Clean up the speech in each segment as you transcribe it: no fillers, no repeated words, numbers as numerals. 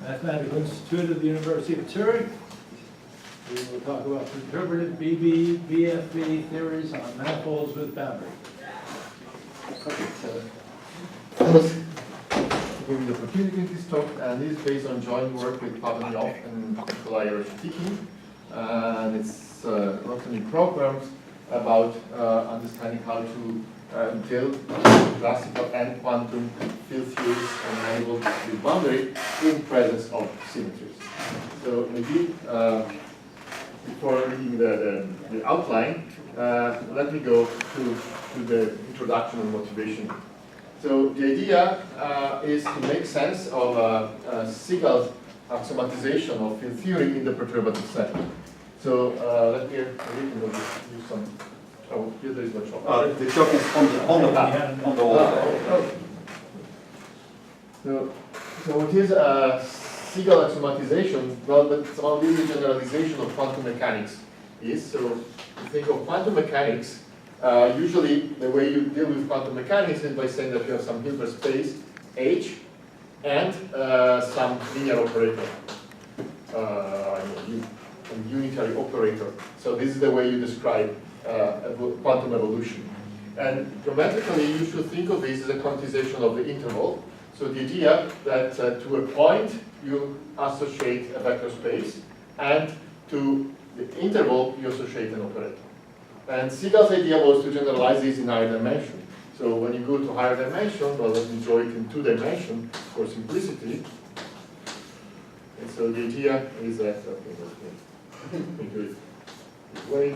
Mathematical Institute of the University of Zurich. We will talk about perturbative BB, BFB theories on manifolds with boundary. Okay, so first, giving the opportunity in this talk, and this is based on joint work with Cataneo and Nikolai Reshetiki. And it's lots of new programs about understanding how to build classical and quantum field theories on manifolds with boundary in presence of symmetries. So maybe before reading the outline, let me go to the introduction and motivation. So the idea is to make sense of Seagal's axiomatization of field theory in the perturbative set. So let me use some. Oh, here there is no chalk. The chalk is on the wall. So what is Seagal axiomatization? Well, that's only the generalization of quantum mechanics is. So you think of quantum mechanics, usually the way you deal with quantum mechanics is by saying that you have some Hilbert space H and some linear operator, a unitary operator. So this is the way you describe quantum evolution. And geometrically, you should think of this as a quantization of the interval. So the idea that to a point you associate a vector space, and to the interval you associate an operator. And Seagal's idea was to generalize this in higher dimension. So when you go to higher dimension, well, let me draw it in 2 dimensions for simplicity. And so the idea is that, we do it this way,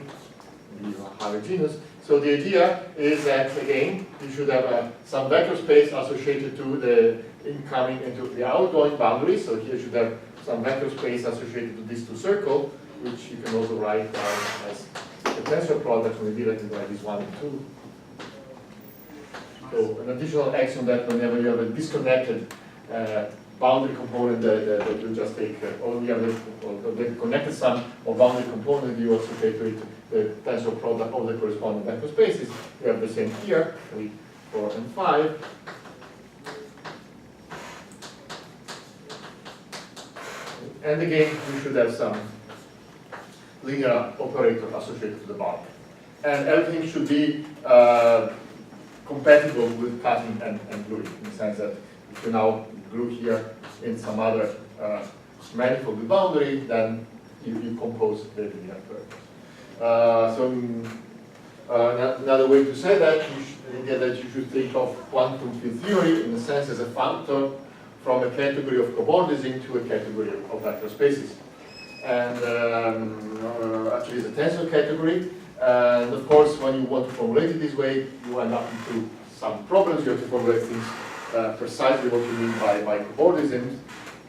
we are homogeneous. So the idea is that, again, you should have some vector space associated to the incoming and to the outgoing boundary. So here you should have some vector space associated to these 2 circles, which you can also write down as the tensor product. Maybe let me write this 1 and 2. So an additional axiom that whenever you have a disconnected boundary component that you just take, or you have the connected sum of boundary component, you also take to it the tensor product of the corresponding vector spaces. You have the same here, 3, 4, and 5. And again, you should have some linear operator associated to the boundary. And everything should be compatible with cutting and gluing, in the sense that if you now glue here in some other manifold with boundary, then you compose the linear operator. Another way to say that, you should think of quantum field theory in a sense as a functor from a category of cobordism to a category of vector spaces. And actually it's a tensor category. And of course, when you want to formulate it this way, you end up into some problems. You have to formulate things precisely what you mean by cobordism.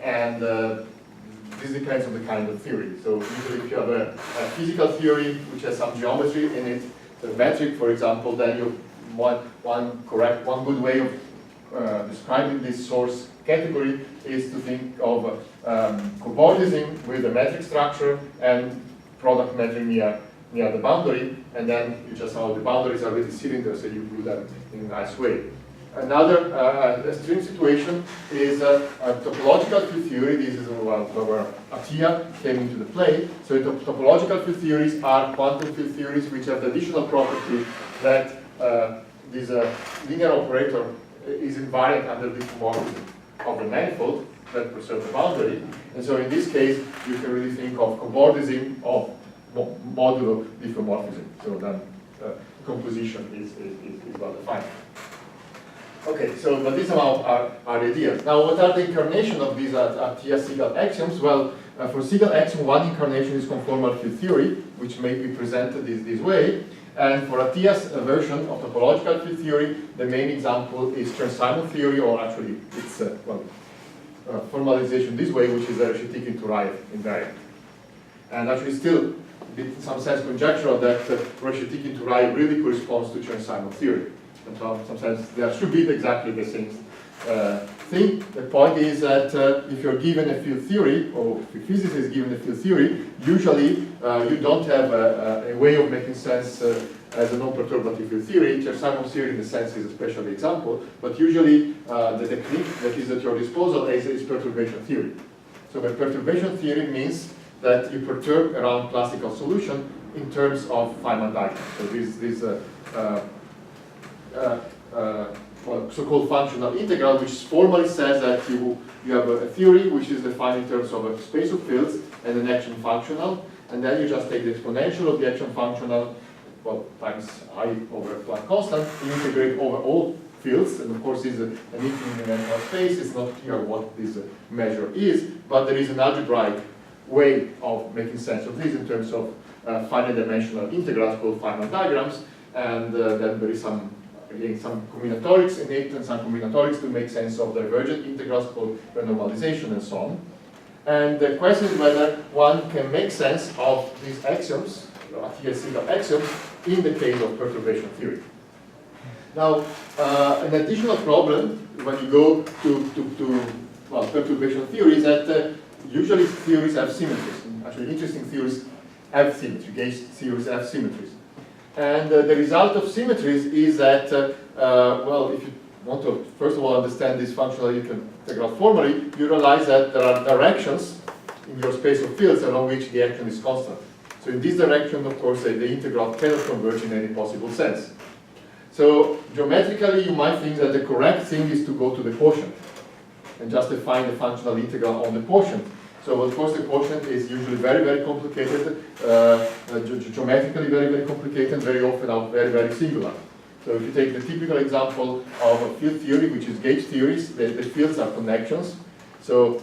And this depends on the kind of theory. So usually if you have a physical theory which has some geometry in it, the metric, for example, then you one good way of describing this source category is to think of cobordism with a metric structure and product metric near the boundary, and then you just know the boundaries are really cylinders, so you do that in a nice way. Another extreme situation is topological field theory. This is where Atiyah came into the play. So topological field theories are quantum field theories which have the additional property that this linear operator is invariant under the homomorphism of the manifold that preserves the boundary. And so in this case, you can really think of cobordism of modulo diffeomorphism. So then composition is well defined. Okay, so but these are our ideas. Now, what are the incarnation of these Atiyah-Seagal axioms? Well, for Seagal axiom, one incarnation is conformal field theory, which may be presented this way. And for Atiyah's version of topological field theory, the main example is Chern-Simons theory, or actually it's formalization this way, which is a Reshetiki-Turai invariant. And actually still, in some sense, conjectural that Reshetiki-Turai really corresponds to Chern-Simons theory. And so sometimes there should be exactly the same thing. The point is that if you're given a field theory, or if a physicist is given a field theory, usually you don't have a way of making sense as a non-perturbative field theory. Chern-Simons theory, in the sense, is a special example, but usually the technique that is at your disposal is perturbation theory. So the perturbation theory means that you perturb around classical solution in terms of Feynman diagram. So this well, so-called functional integral, which formally says that you have a theory which is defined in terms of a space of fields and an action functional, and then you just take the exponential of the action functional, well, times I over a Planck constant, you integrate over all fields, and of course this is an infinite dimensional space. It's not clear what this measure is, but there is an algebraic way of making sense of this in terms of finite dimensional integrals called Feynman diagrams, and then there is some combinatorics in it and some combinatorics to make sense of divergent integrals called renormalization and so on. And the question is whether one can make sense of these axioms, TS-single axioms, in the case of perturbation theory. Now, an additional problem when you go to well, perturbation theory is that usually theories have symmetries. Actually, interesting theories have symmetry. Gauge theories have symmetries. And the result of symmetries is that, well, if you want to, first of all, understand this functional integral formally, you realize that there are directions in your space of fields along which the action is constant. So in this direction, of course, the integral cannot converge in any possible sense. So geometrically, you might think that the correct thing is to go to the quotient and just define the functional integral on the quotient. So of course the quotient is usually very, very complicated, geometrically very, very complicated, very often very, very singular. So if you take the typical example of a field theory, which is gauge theories, the fields are connections. So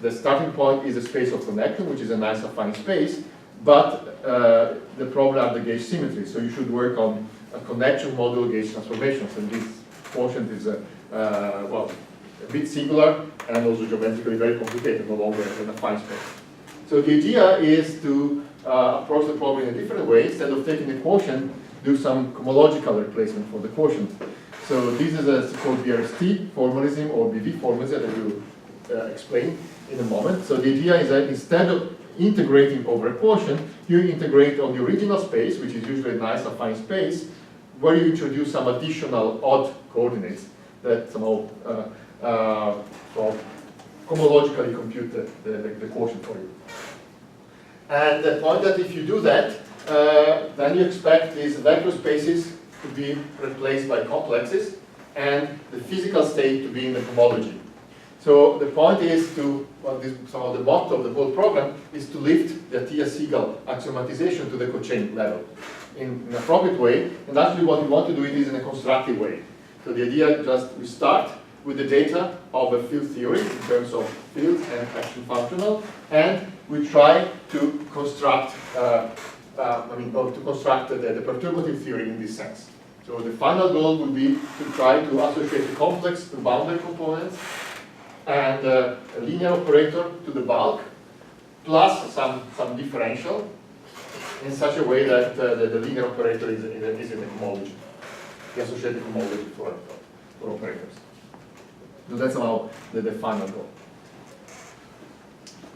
the starting point is a space of connection, which is a nice affine space, but the problem are the gauge symmetries. So you should work on a connection module gauge transformations, and this quotient is well, a bit singular and also geometrically very complicated, no longer an affine space. So the idea is to approach the problem in a different way. Instead of taking the quotient, do some cohomological replacement for the quotient. So this is a called BRST formalism or BV formalism that I will explain in a moment. So the idea is that instead of integrating over a quotient, you integrate on the original space, which is usually a nice affine space, where you introduce some additional odd coordinates that somehow well, cohomologically compute the quotient for you. And the point that if you do that, then you expect these vector spaces to be replaced by complexes and the physical state to be in the homology. So the point is to, well, this somehow the motto of the whole program is to lift the TS-Siegel axiomatization to the cochain level in an appropriate way. And actually what we want to do it is in a constructive way. So the idea is just we start with the data of a field theory in terms of fields and action functional, and we try to construct to construct the perturbative theory in this sense. So the final goal would be to try to associate the complex to boundary components and a linear operator to the bulk, plus some differential in such a way that the linear operator is in the homology, the associated homology for operators. So that's somehow the final goal.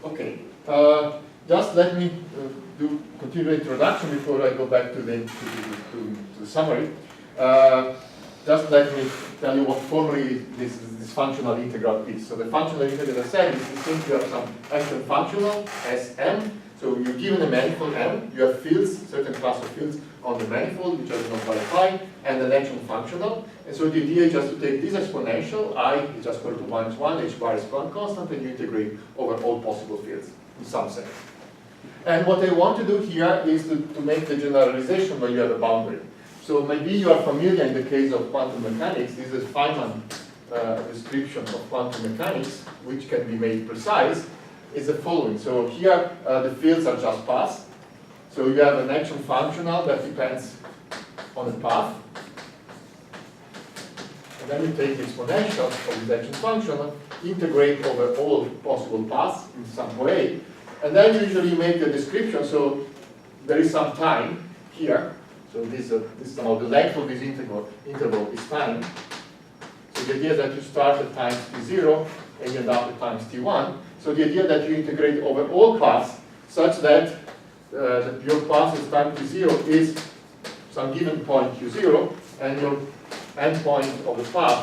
Okay, just let me continue the introduction before I go back to the summary. Just let me tell you what formally this functional integral is. So the functional integral, as I said, is simply have some action functional, Sm. So you're given a manifold M, you have fields, certain class of fields on the manifold, which are not qualified, and an action functional. And so the idea is just to take this exponential, I is just equal to -1, h bar is Planck constant, and you integrate over all possible fields in some sense. And what I want to do here is to make the generalization where you have a boundary. So maybe you are familiar in the case of quantum mechanics. This is Feynman description of quantum mechanics, which can be made precise, is the following. So here the fields are just paths. So you have an action functional that depends on a path. And then you take the exponential of this action functional, integrate over all possible paths in some way, and then you usually make the description. So there is some time here. So this is somehow the length of this interval is time. So the idea is that you start at times t0 and you end up at times t1. So the idea that you integrate over all paths such that your path is time t0 is some given point q0, and your endpoint of the path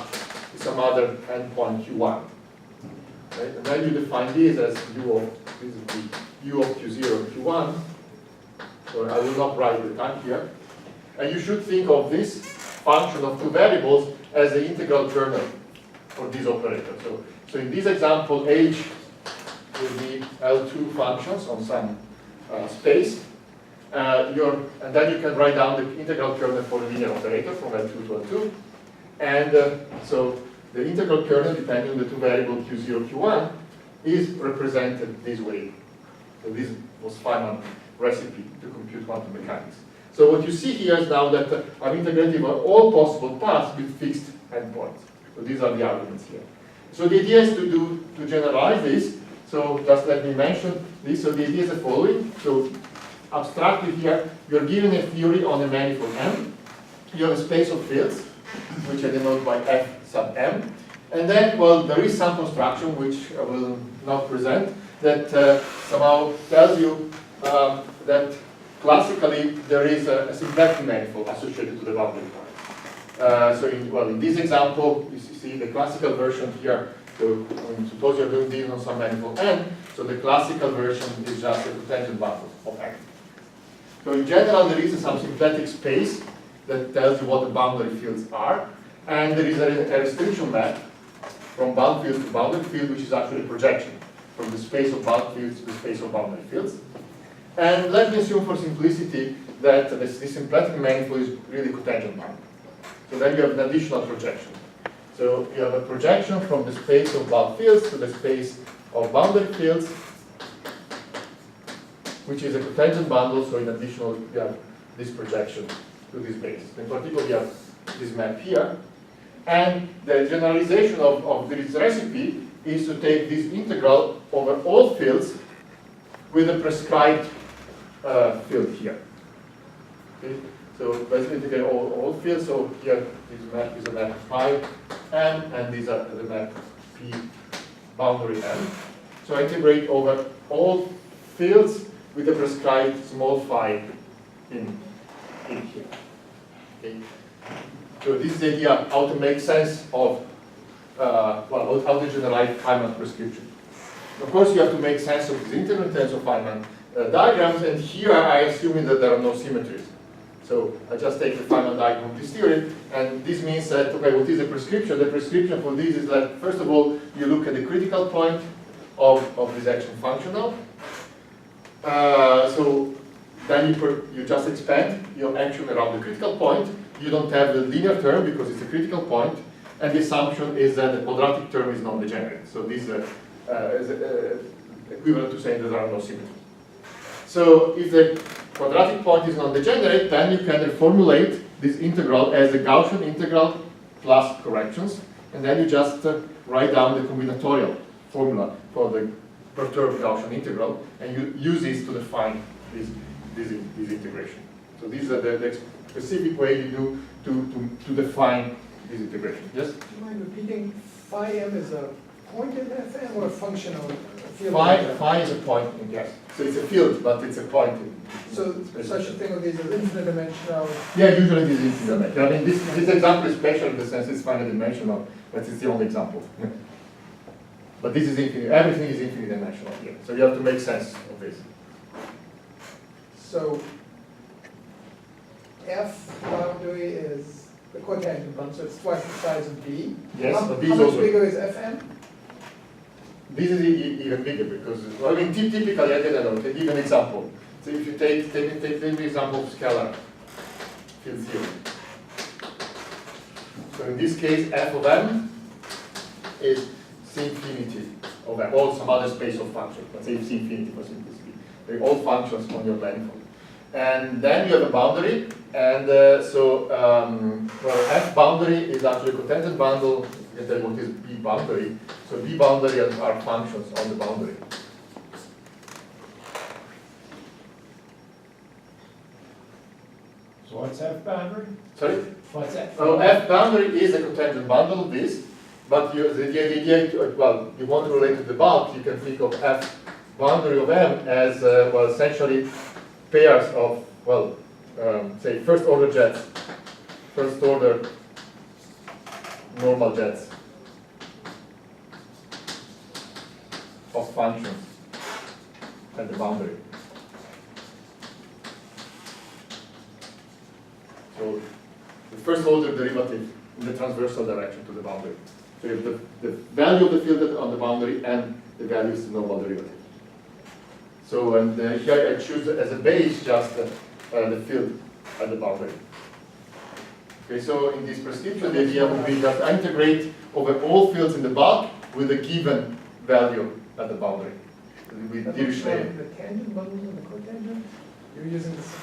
is some other endpoint q1. right? And then you define these as u of, this is the u of q0 and q1. So I will not write the time here. And you should think of this function of two variables as the integral kernel for this operator. So in this example, h will be L2 functions on some space. And then you can write down the integral kernel for the linear operator from L2 to L2. And so the integral kernel, depending on the two variables q0, q1, is represented this way. So this was Feynman's recipe to compute quantum mechanics. So what you see here is now that I'm integrating over all possible paths with fixed endpoints. So these are the arguments here. So the idea is to generalize this. So just let me mention this. So the idea is the following. So abstractly here, you're given a theory on a manifold M. You have a space of fields, which I denote by F sub M. And then, well, there is some construction, which I will not present, that somehow tells you that classically there is a symplectic manifold associated to the boundary point. So in this example, you see the classical version here. So suppose you're doing this on some manifold N, so the classical version is just a cotangent bundle of N. So in general, there is some symplectic space that tells you what the boundary fields are, and there is a restriction map from bound field to boundary field, which is actually a projection from the space of bound fields to the space of boundary fields. And let me assume for simplicity that this symplectic manifold is really cotangent bound. So then you have an additional projection. So you have a projection from the space of bound fields to the space of boundary fields, which is a cotangent bundle, so in additional you have this projection to this base. In particular, you have this map here. And the generalization of this recipe is to take this integral over all fields with a prescribed field here. Okay? So basically integrate all fields. So here this map is a map phi m, and these are the map p boundary m. So I integrate over all fields with a prescribed small phi in here. Okay? So this is the idea how to make sense of well, how to generalize Feynman prescription. Of course, you have to make sense of these integral in terms of Feynman diagrams, and here I assume that there are no symmetries. So I just take the Feynman diagram of this theory, and this means that, okay, what is the prescription? The prescription for this is that, first of all, you look at the critical point of this action functional. So then you just expand your action around the critical point. You don't have the linear term because it's a critical point, and the assumption is that the quadratic term is non-degenerate. So this is equivalent to saying that there are no symmetries. So if the quadratic point is non-degenerate, then you can reformulate this integral as a Gaussian integral plus corrections, and then you just write down the combinatorial formula for the perturbed Gaussian integral, and you use this to define this integration. So these are the specific way you do to define this integration. Yes? Do you mind repeating? Phi m is a point in Fm or a function of a field? Phi is a point in yes. So it's a field, but it's a point. So such a thing of these is infinite dimensional. Yeah, usually it is infinite dimensional. I mean, this example is special in the sense it's finite dimensional, but it's the only example. But this is infinite. Everything is infinite dimensional here. So you have to make sense of this. So F boundary is the cotangent bundle, so it's twice the size of B. Yes, How but B much is also bigger is Fm? This is even bigger because, I mean, typically, I don't know, to give an example. So if you take the example of scalar field theory. So in this case, f of m is C infinity of m, or some other space of functions. Let's say C infinity for simplicity. They're all functions on your manifold. And then you have a boundary, and well, f boundary is actually a cotangent bundle. You can tell what is B boundary. So B boundary are functions on the boundary. So what's F boundary? Sorry? What's F? So F boundary is a cotangent bundle, but the idea, well, you want to relate to the bulk, you can think of F boundary of M as, well, essentially pairs of, well, say first order jets, first order normal jets. of functions at the boundary. So the first order derivative in the transversal direction to the boundary. So you have the value of the field on the boundary and the value is the normal derivative. So and here I choose as a base just the field at the boundary. Okay, so in this prescription, the idea would be just integrate over all fields in the bulk with a given value at the boundary. With Dirichlet. The tangent bundles and the cotangent, you're using this.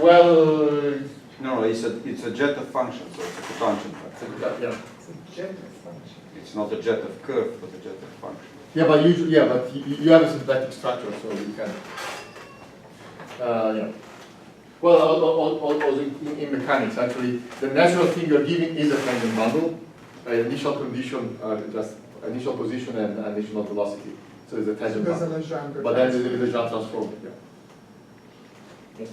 Well, No, it's a jet of functions, so it's a cotangent function. yeah. It's a jet function. It's not a jet of curve, but a jet of function. Yeah, but usually, yeah, but you have a symplectic structure, so you can. Yeah. Well, also in mechanics, actually, the natural thing you're giving is a tangent bundle. Initial condition, just initial position and initial velocity. So it's a tangent There's a bundle. Legendre. But then there is a Legendre transform. Yeah. Yes.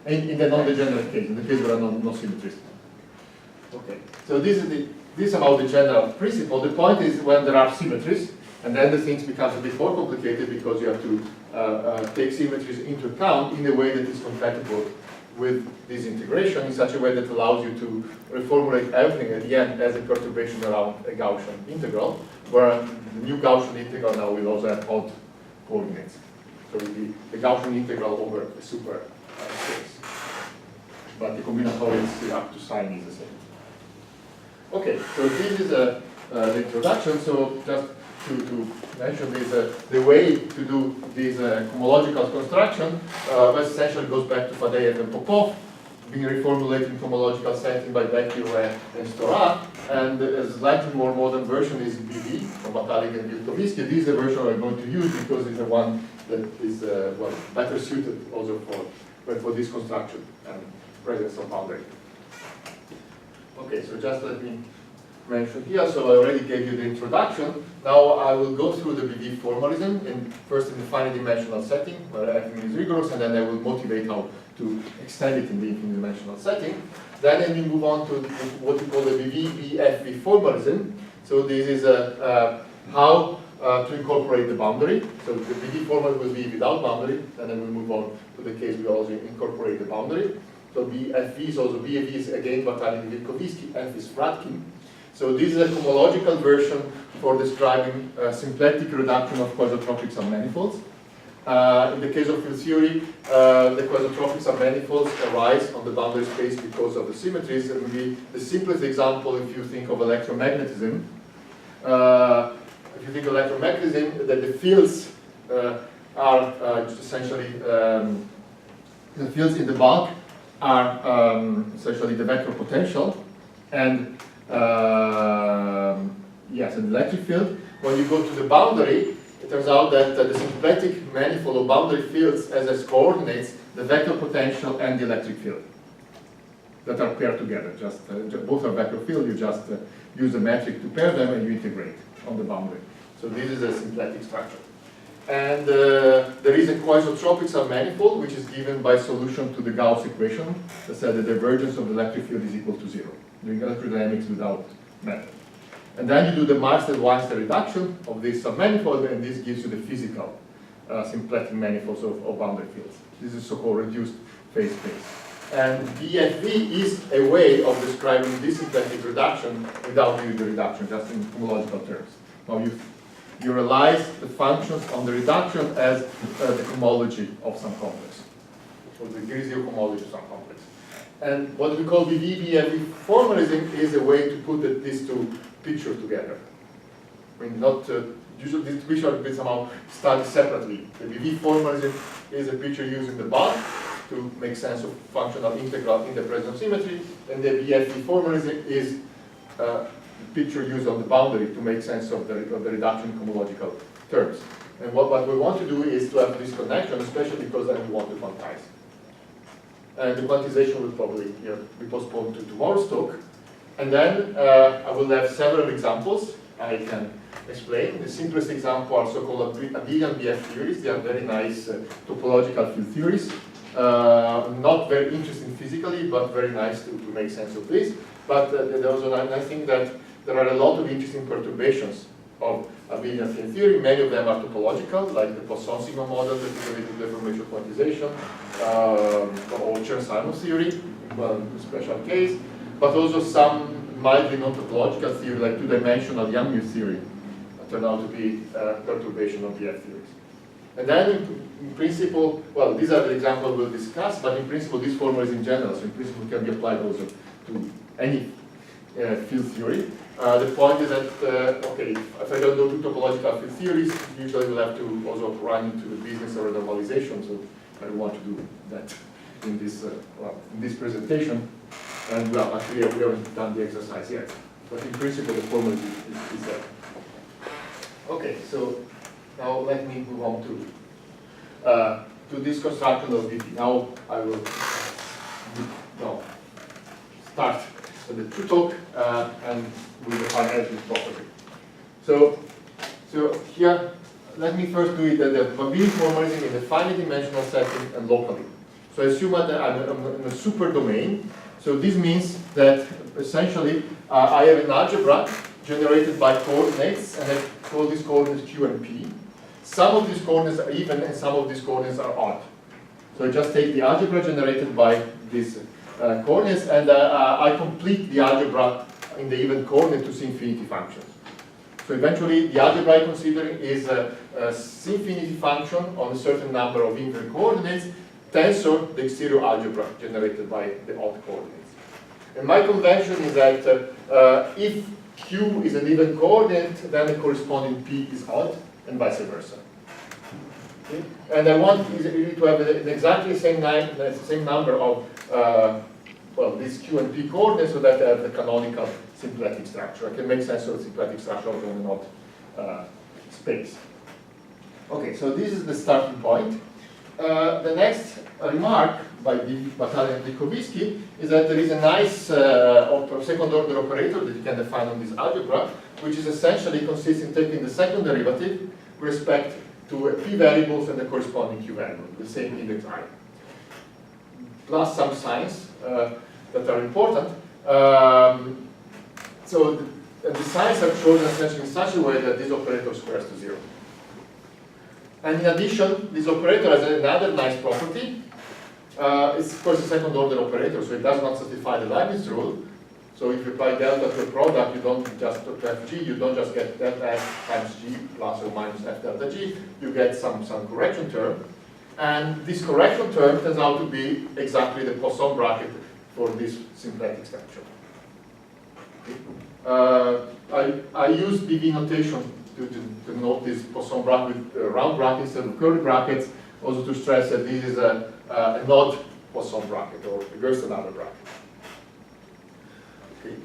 In the non-degenerate case, in the case where there are no symmetries. Okay. So this is about the general principle. The point is when there are symmetries, and then the things becomes a bit more complicated because you have to take symmetries into account in a way that is compatible with this integration in such a way that allows you to reformulate everything at the end as a perturbation around a Gaussian integral, where the new Gaussian integral now will also have odd coordinates. So it will be the Gaussian integral over a super space. But the combinatorics up to sign is the same. Okay, so this is the introduction. So just to mention this, the way to do this homological construction essentially goes back to Fadeev and Popov, being reformulated in homological setting by Vecchio and Storat, and a slightly more modern version is BV from Batalik and Vilkovisky. This is the version I'm going to use because it's the one that is well, better suited also for this construction and presence of boundary. Okay, so just let me mention here, so I already gave you the introduction. Now I will go through the BV formalism, first in the finite dimensional setting, where everything is rigorous, and then I will motivate how to extend it in the infinite dimensional setting. Then we move on to what we call the BV-BFV formalism. So this is how to incorporate the boundary. So the BV formalism will be without boundary, and then we move on to the case we also incorporate the boundary. So BFV is also, BFV is again Batalik and Vilkovisky, F is Fradkin. So this is a homological version for describing symplectic reduction of quasotropic submanifolds. In the case of field theory, the quasotropic submanifolds arise on the boundary space because of the symmetries. It would be the simplest example if you think of electromagnetism. If you think of electromagnetism, that the fields are essentially, the fields in the bulk are essentially the vector potential, and yes, an electric field. When you go to the boundary, it turns out that the symplectic manifold of boundary fields has as coordinates the vector potential and the electric field that are paired together. Just both are vector field. You just use a metric to pair them, and you integrate on the boundary. So this is a symplectic structure. And there is a quasotropic submanifold, which is given by solution to the Gauss equation that says the divergence of the electric field is equal to 0. Doing electrodynamics without method. And then you do the Marsted-Weinstein reduction of this submanifold, and this gives you the physical symplectic manifolds of boundary fields. This is so-called reduced phase space. And BFV is a way of describing this symplectic reduction without using the reduction, just in homological terms. Now you realize the functions on the reduction as the homology of some complex, or the Grisio homology of some complex. And what we call BV-BFV formalism is a way to put these two pictures together. I mean, not usually these pictures have been somehow studied separately. The BV formalism is a picture using the bulk to make sense of functional integral in the presence of symmetry, and the BFV formalism is a picture used on the boundary to make sense of the reduction in homological terms. And what we want to do is to have this connection, especially because then we want to quantize. And the quantization will probably be postponed to tomorrow's talk. And then I will have several examples I can explain. The simplest example are so-called abelian BF theories. They are very nice topological field theories. Not very interesting physically, but very nice to make sense of this. But also I think that there are a lot of interesting perturbations of a linear field theory. Many of them are topological, like the Poisson sigma model that is related to deformation quantization, or Chern-Simon theory, well, a special case, but also some mildly non-topological theory, like two-dimensional Yang-Mu theory, that turned out to be perturbation of the F theories. And then, in principle, well, these are the examples we'll discuss, but in principle, this formula is in general, so in principle, can be applied also to any field theory. The point is that, okay, if I don't do topological field theories, usually we'll have to also run into the business or normalization, so I don't want to do that in this, in this presentation. And well, actually, we haven't done the exercise yet, but in principle, the formula is there. Okay, so now let me move on to this construction of VP. Now I will start the true talk and we define everything properly. So here, let me first do it at the mobility formalism in the finite dimensional setting and locally. So assume that I'm in a super domain. So this means that essentially I have an algebra generated by coordinates, and I call these coordinates Q and P. Some of these coordinates are even, and some of these coordinates are odd. So I just take the algebra generated by these coordinates, and I complete the algebra in the even coordinate to C-infinity functions. So eventually, the algebra I'm considering is a C-infinity function on a certain number of even coordinates, tensor the exterior algebra generated by the odd coordinates. And my convention is that if Q is an even coordinate, then the corresponding P is odd, and vice versa. Okay? And I want to have an exactly the same number of well, these Q and P coordinates, so that I have the canonical symplectic structure. I can make sense of the symplectic structure of an odd space. Okay, so this is the starting point. The next remark by Batali and Likovitsky is that there is a nice second order operator that you can define on this algebra, which is essentially consists in taking the second derivative with respect to P variables and the corresponding Q variable, the same index I, plus some signs that are important. So the signs are chosen essentially in such a way that this operator squares to 0. And in addition, this operator has another nice property. It's of course a second order operator, so it does not satisfy the Leibniz rule. So if you apply delta to a product, you don't just to fg, you don't just get delta f times g plus or minus f delta g, you get some correction term. And this correction term turns out to be exactly the Poisson bracket for this symplectic structure. I use BV notation to note this Poisson bracket with round brackets instead of curly brackets, also to stress that this is an odd Poisson bracket or a Gerstenauer bracket. Okay.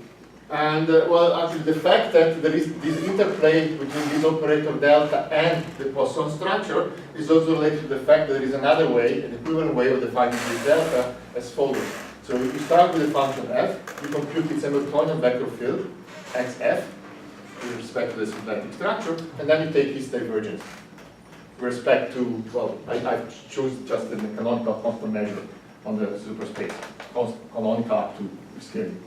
And well, actually, the fact that there is this interplay between this operator delta and the Poisson structure is also related to the fact that there is another way, an equivalent way of defining this delta as follows. So if you start with the function f, you compute its Hamiltonian vector field, xf, with respect to the symplectic structure, and then you take its divergence with respect to, well, I chose just the canonical constant measure on the superspace, canonical up to scaling.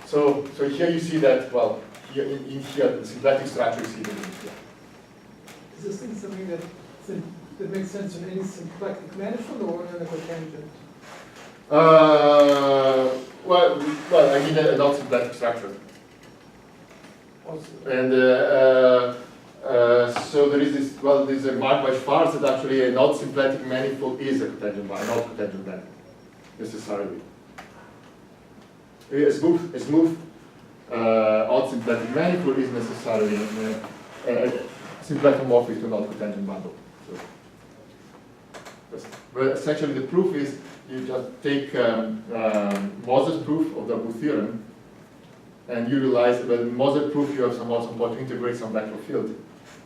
So here you see that, well, here in here the symplectic structure is even in here. Is this thing something that makes sense in any symplectic manifold or in a cotangent? Well, I mean a non-symplectic structure. Also. And so there is this, well, there's a remark by Schwarz that actually a non-symplectic manifold is a cotangent manifold, necessarily. A smooth odd symplectic manifold is necessarily a symplectomorphic to non-cotangent bundle. So, but essentially the proof is you just take Moser's proof of the Abu theorem, and you realize that in Moser proof you have some point to integrate some vector field.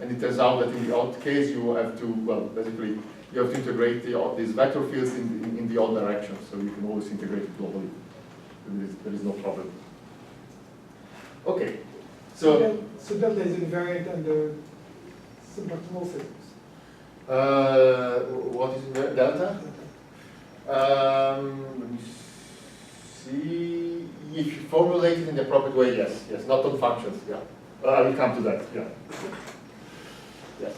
And it turns out that in the odd case you have to, well, basically you have to integrate these vector fields in the odd direction, so you can always integrate it globally. There is no problem. Okay, so delta is invariant under symplectomorphisms. What is delta? Let me see. If you formulate it in the appropriate way, yes, not on functions, yeah. I will come to that, yeah. Yes.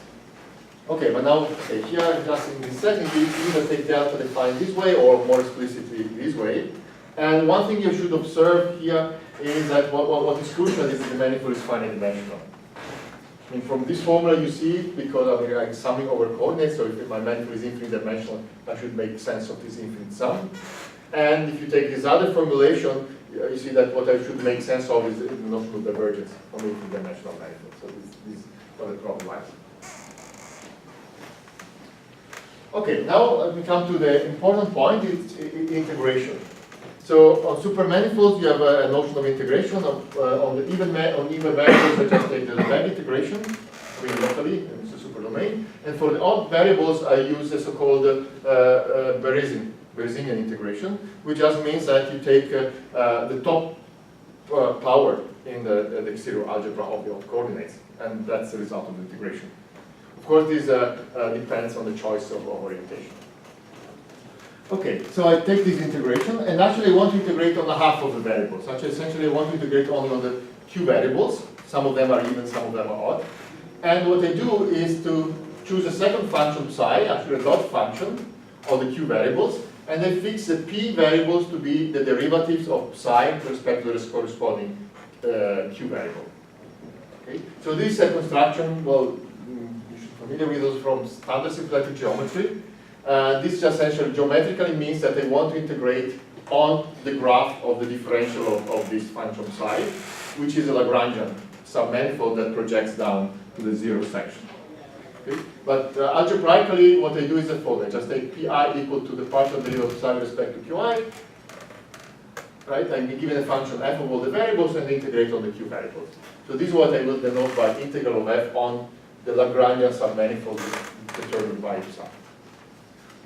Okay, but now, okay, here, just in this setting, we either take delta defined this way, or more explicitly this way. And one thing you should observe here is that what is crucial is that the manifold is finite dimensional. I mean, from this formula you see it because I'm summing over coordinates, so if my manifold is infinite dimensional, I should make sense of this infinite sum. And if you take this other formulation, you see that what I should make sense of is the notion of divergence from infinite dimensional manifold. So this is what the problem lies. Okay, now we come to the important point, it's integration. So on supermanifolds, you have a notion of integration. On even variables, I just take the Lebesgue integration, I mean locally, it's a superdomain. And for the odd variables, I use the so-called Berezinian integration, which just means that you take the top power in the exterior algebra of the odd coordinates, and that's the result of the integration. Of course, this depends on the choice of orientation. Okay, so I take this integration, and actually I want to integrate on the half of the variables. Actually, essentially, I want to integrate only on the q variables. Some of them are even, some of them are odd. And what I do is to choose a second function psi, actually a dot function of the q variables, and I fix the p variables to be the derivatives of psi with respect to the corresponding q variable. Okay, so this is a construction, well, you should be familiar with those from standard symplectic geometry. This essentially geometrically means that I want to integrate on the graph of the differential of this function psi, which is a Lagrangian submanifold that projects down to the zero section. Okay? But algebraically, what I do is the following. I just take pi equal to the partial derivative of psi with respect to qi. Right? I'm given a function f of all the variables and integrate on the q variables. So this is what I will denote by integral of f on the Lagrangian submanifold determined by psi.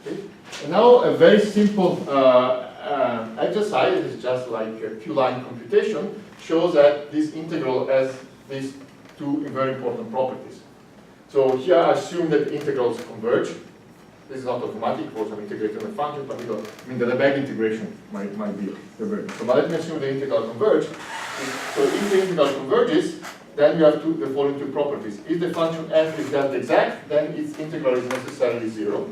Okay. And now a very simple exercise is just like a Q-line computation, shows that this integral has these two very important properties. So here I assume that integrals converge. This is not automatic, of course I'm integrating the function, but I mean the Lebesgue integration might be divergent. So but let me assume the integral converge. So if the integral converges, then you have the following two properties. If the function f is delta exact, then its integral is necessarily zero.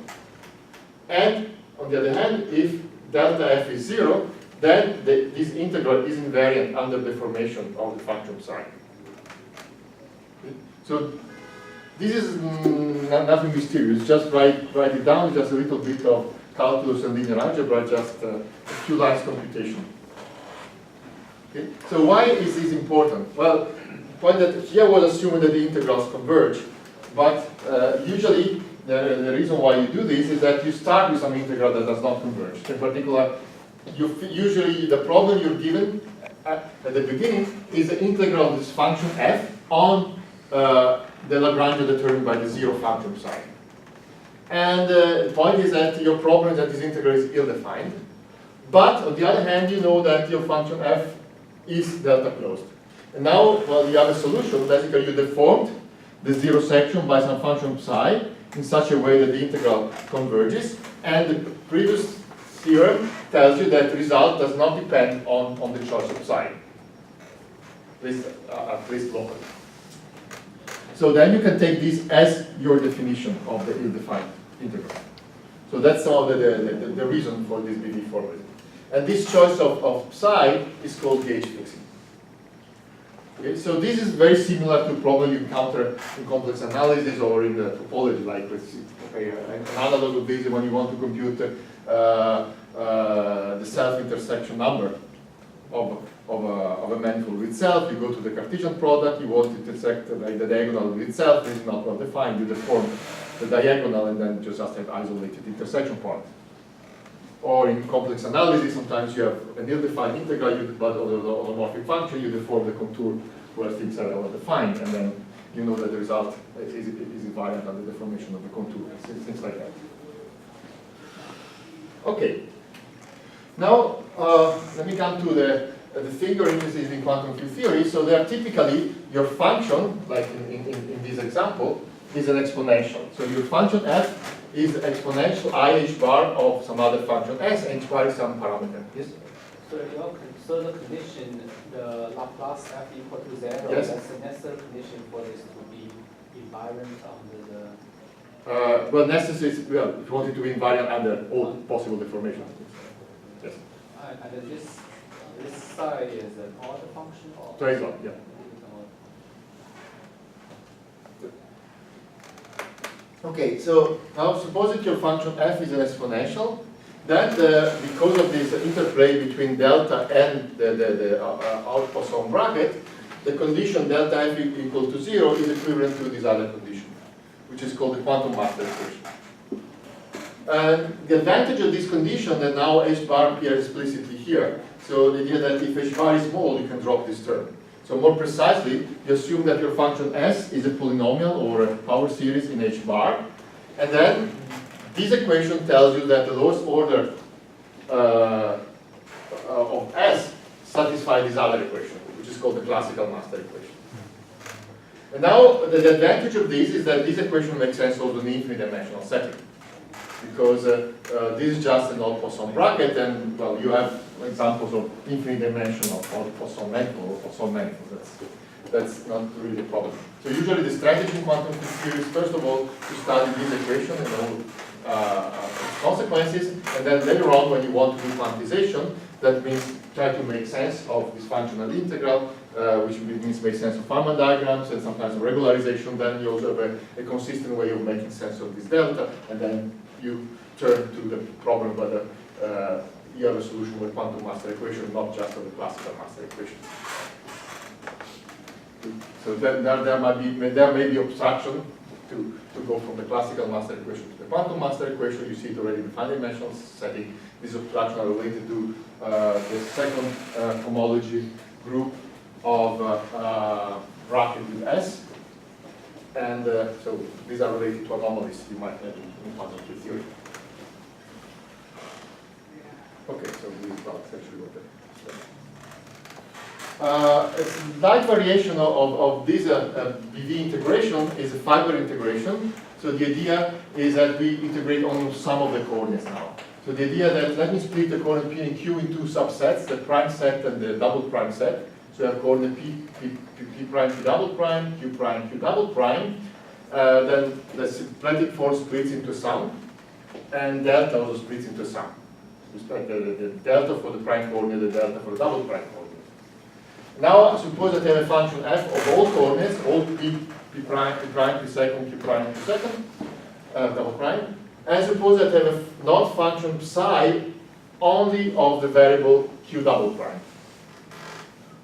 And on the other hand, if delta f is zero, then this integral is invariant under the formation of the function psi. Okay. So this is nothing mysterious. Just write it down. Just a little bit of calculus and linear algebra, just a few lines computation. Okay. So why is this important? Well, the point that here was assuming that the integrals converge, but usually the reason why you do this is that you start with some integral that does not converge. In particular, usually the problem you're given at the beginning is the integral of this function f on the Lagrangian determined by the zero function psi. And the point is that your problem is that this integral is ill-defined. But on the other hand, you know that your function f is delta closed. And now, well, you have a solution. Basically, you deformed the zero section by some function psi in such a way that the integral converges, and the previous theorem tells you that the result does not depend on the choice of psi, at least locally. So then you can take this as your definition of the ill-defined integral. So that's all the reason for this BV formalism. And this choice of psi is called gauge fixing. Okay, so this is very similar to a problem you encounter in complex analysis or in the topology, like an analog of this when you want to compute the self-intersection number of a manifold with itself. You go to the Cartesian product, you want to intersect like the diagonal with itself. This is not well defined. You deform the diagonal and then just have isolated intersection point. Or in complex analysis, sometimes you have an ill-defined integral, but on the holomorphic function, you deform the contour where things are well defined, and then you know that the result is invariant under the deformation of the contour, things like that. Okay. Now, let me come to the thing you're interested in quantum field theory. So they are typically your function, like in this example, is an exponential. So your function f is exponential I h bar of some other function s, and h bar is some parameter. Yes? So the condition, the Laplace f equal to 0, yes. that's necessarily for this to be invariant under the. Well, necessary, well, if you want it to be invariant under all possible deformations. Yes. And this side is an order function or? Trace on, yeah. Okay, so now suppose that your function f is an exponential, then because of this interplay between delta and the out Poisson bracket, the condition delta f equal to 0 is equivalent to this other condition, which is called the quantum master equation. And the advantage of this condition that now h bar appears explicitly here. So the idea that if h bar is small, you can drop this term. So more precisely, you assume that your function s is a polynomial or a power series in h bar, and then this equation tells you that the lowest order of s satisfies this other equation, which is called the classical master equation. And now the advantage of this is that this equation makes sense also in the infinite dimensional setting, because this is just an odd Poisson bracket, and well, you have examples of infinite dimensional or Poisson manifold or Poisson manifold. That's not really a problem. So usually the strategy in quantum theory is first of all to study this equation and all its consequences, and then later on when you want to do quantization, that means try to make sense of this functional integral, which means make sense of Feynman diagrams and sometimes of regularization. Then you also have a consistent way of making sense of this delta, and then you turn to the problem whether you have a solution with quantum master equation, not just of the classical master equation. So then there may be obstruction to go from the classical master equation to the quantum master equation. You see it already in the finite dimensional setting. These obstructions are related to the second homology group of bracket with S. And so these are related to anomalies you might have in quantum theory. Okay, so that's actually what a slight variation of this BV integration is a fiber integration. So the idea is that we integrate only some of the coordinates now. So the idea that let me split the coordinate P and Q in two subsets, the prime set and the double prime set. So you have coordinate P prime, Q double prime, Q prime, Q double prime. Then the symplectic force splits into sum, and delta also splits into sum. The delta for the prime coordinate, the delta for the double prime coordinate. Now suppose that I have a function f of all coordinates, all P prime, P second, Q prime, Q second, double prime, and suppose that I have a not function psi only of the variable Q double prime.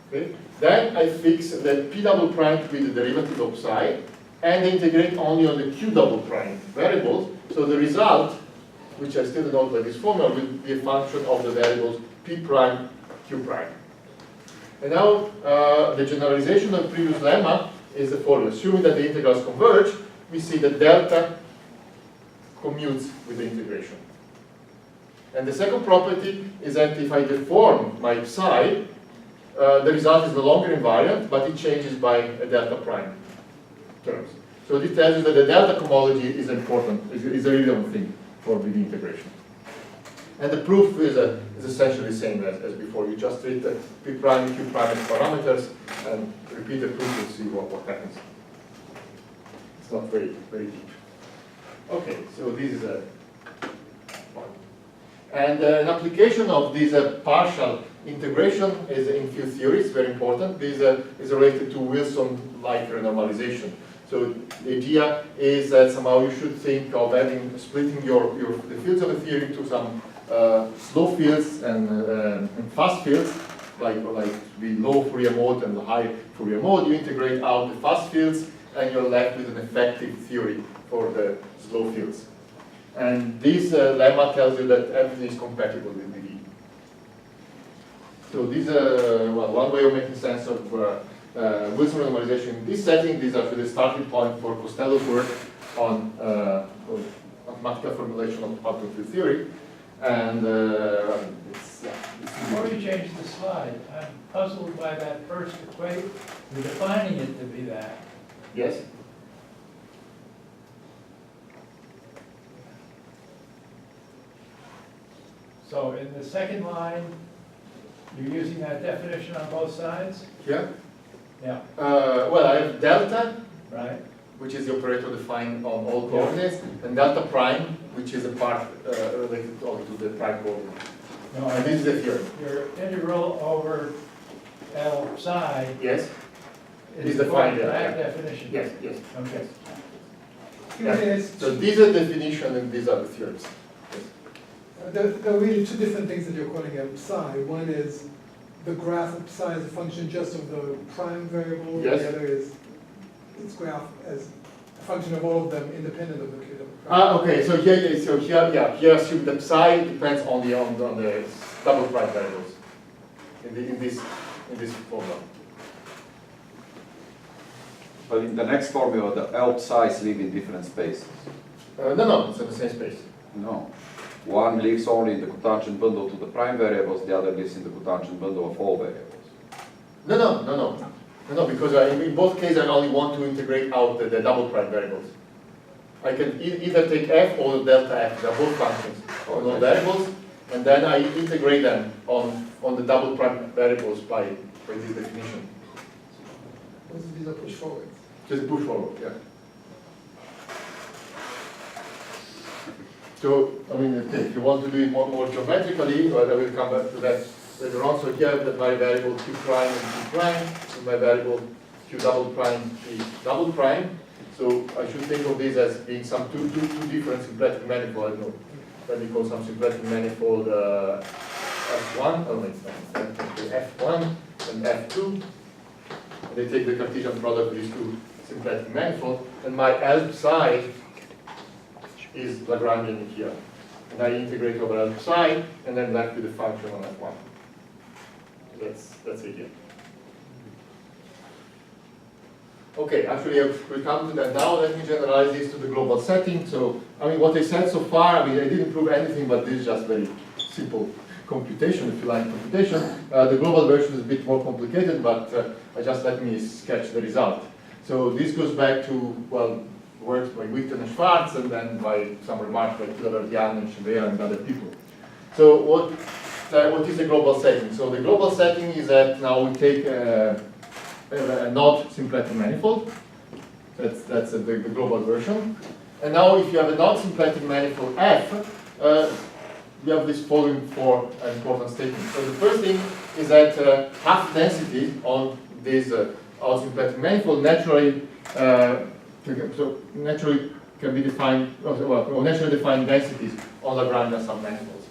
Okay? Then I fix that P double prime to be the derivative of psi, and integrate only on the Q double prime variables. So the result, which I still denote by this formula, will be a function of the variables P prime, Q prime. And now the generalization of the previous lemma is the following. Assuming that the integrals converge, we see that delta commutes with the integration. And the second property is that if I deform my psi, the result is no longer invariant, but it changes by a delta prime terms. So this tells you that the delta cohomology is important, is a relevant thing for the integration. And the proof is essentially the same as before. You just treat the P prime and Q prime as parameters and repeat the proof and see what happens. It's not very, very deep. Okay, so this is a one. And an application of this partial integration is in field theory. It's very important. This is related to Wilson-like renormalization. So the idea is that somehow you should think of splitting the fields of a theory into some slow fields and fast fields, like the low Fourier mode and the high Fourier mode. You integrate out the fast fields, and you're left with an effective theory for the slow fields. And this lemma tells you that everything is compatible with BV. So this well, one way of making sense of Wilson renormalization in this setting. These are the starting point for Costello's work on mathematical formulation of quantum field theory. And Before you change the slide, I'm puzzled by that first equation. You're defining it to be that. yes. So in the second line, you're using that definition on both sides? Here. Yeah. Well, I have have delta, Right? which is the operator defined on all coordinates, and delta prime, which is a part related only to the prime coordinate. No, And this is the theorem. your integral over L psi Yes? is Is defined according to there, that yeah. definition. Yes, yes. Okay. Yeah. So these are definition and these are the theorems. Yes. There are really two different things that you're calling out psi. One is the graph of psi as a function just of the prime variable. Yes. The other is its graph as a function of all of them independent of the prime. Okay, so here assume that psi depends on the double prime variables in this formula. But in the next formula, the L psi's live in different spaces. No, it's in the same space. No. One lives only in the cotangent bundle to the prime variables, the other lives in the cotangent bundle of all variables. No, because in both cases I only want to integrate out the double prime variables. I can either take f or delta f, they're both functions on all variables, and then I integrate them on the double prime variables by this definition. These are push forwards. Just push forward, yeah. So, I mean, if you want to do it more geometrically, well, I will come back to that later on. So here I've got my variable q prime and q prime, and my variable q double prime is double prime. So I should think of this as being some two different symplectic manifold. I don't know. Let me call some symplectic manifold F1, oh wait, F1 and F2. They take the Cartesian product of these two symplectic manifolds, and my L psi is Lagrangian here. And I integrate over L psi, and then left with the function on F1. That's it here. Okay, actually we'll come to that now. Let me generalize this to the global setting. So, I mean, what I said so far, I mean, I didn't prove anything, but this is just very simple computation, if you like computation. The global version is a bit more complicated, but let me sketch the result. So this goes back to, well, works by Witten and Schwarz, and then by some remarks by Diane and Chevea and other people. So what is the global setting? So the global setting is that now we take a not symplectic manifold. That's the global version. And now if you have a non-symplectic manifold F, we have this following four important statements. So the first thing is that half density on this symplectic manifold naturally can be defined, or naturally defined densities on Lagrangian submanifolds.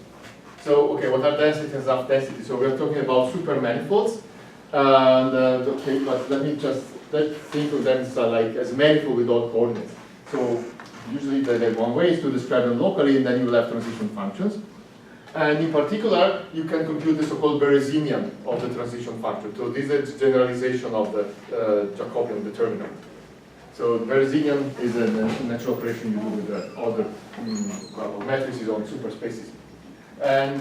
So, okay, what are densities and half densities? So we're talking about supermanifolds. And okay, but let's think of them as manifold with all coordinates. So usually the one way is to describe them locally, and then you will have transition functions. And in particular, you can compute the so-called Berezinian of the transition function. So this is a generalization of the Jacobian determinant. So Berezinian is a natural operation you do with the other matrices on superspaces. And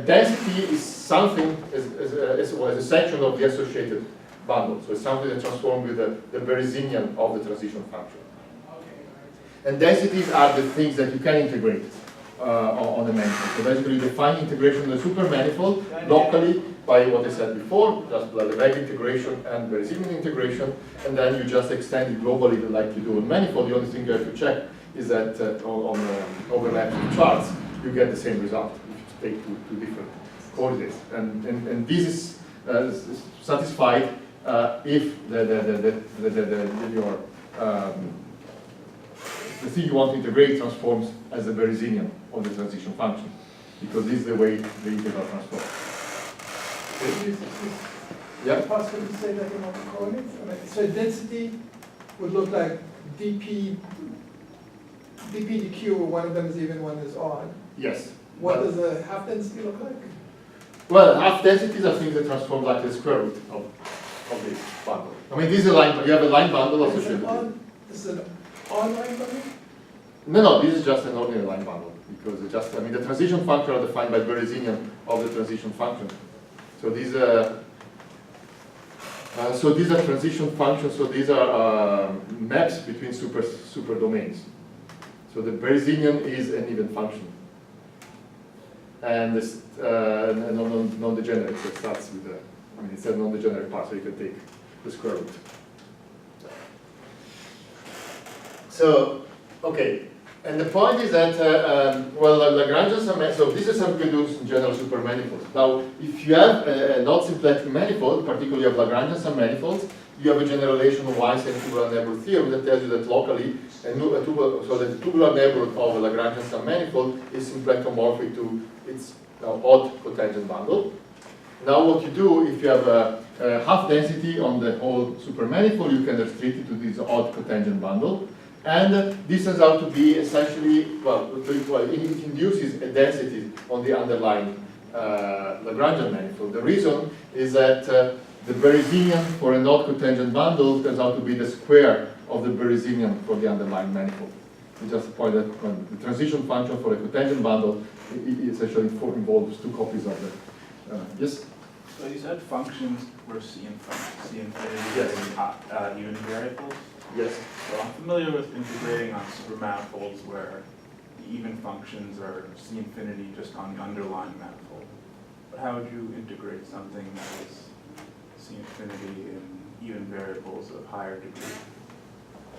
density is something as a section of the associated bundle. So it's something that transforms with the Berezinian of the transition function. And densities are the things that you can integrate on the manifold. So basically you define integration of the supermanifold locally by what I said before, just the Lebesgue integration and Berezinian integration, and then you just extend it globally like you do on manifold. The only thing you have to check is that on overlapping charts, you get the same result. Take two different coordinates, and this is satisfied if the thing you want to integrate transforms as a Berezinian of the transition function, because this is the way the integral transforms. Yeah. Possible to say that in all the coordinates? I mean, so density would look like dp dq, where one of them is even, one is odd. Yes. What does a half density look like? Well, half densities are things that transform like the square root of this bundle. I mean, this is a line. You have a line bundle associated with it. This is an odd line bundle? No, this is just an ordinary line bundle, because it just, I mean, the transition function are defined by Berezinian of the transition function. So these are transition functions. So these are maps between super domains. So the Berezinian is an even function, and this non-degenerate. So it starts with the, I mean, it's a non-degenerate part, so you can take the square root. So, okay, and the point is that, well, Lagrangian sum, so this is how we can do in general supermanifolds. Now, if you have a not symplectic manifold, particularly of Lagrangian sum manifolds, you have a generalization of Weinstein tubular neighborhood theorem that tells you that locally, so that the tubular neighborhood of a Lagrangian sum manifold is symplectomorphic to its odd cotangent bundle. Now what you do, if you have a half density on the whole supermanifold, you can restrict it to this odd cotangent bundle. And this turns out to be essentially, well, it induces a density on the underlying Lagrangian manifold. The reason is that the Berezinian for a odd cotangent bundle turns out to be the square of the Berezinian for the underlying manifold. We just point that the transition function for a cotangent bundle essentially involves two copies of the. Yes? So you said functions were C infinity Yes. and even variables? Yes. So I'm familiar with integrating on supermanifolds where the even functions are C infinity just on the underlying manifold. But how would you integrate something that is C infinity in even variables of higher degree?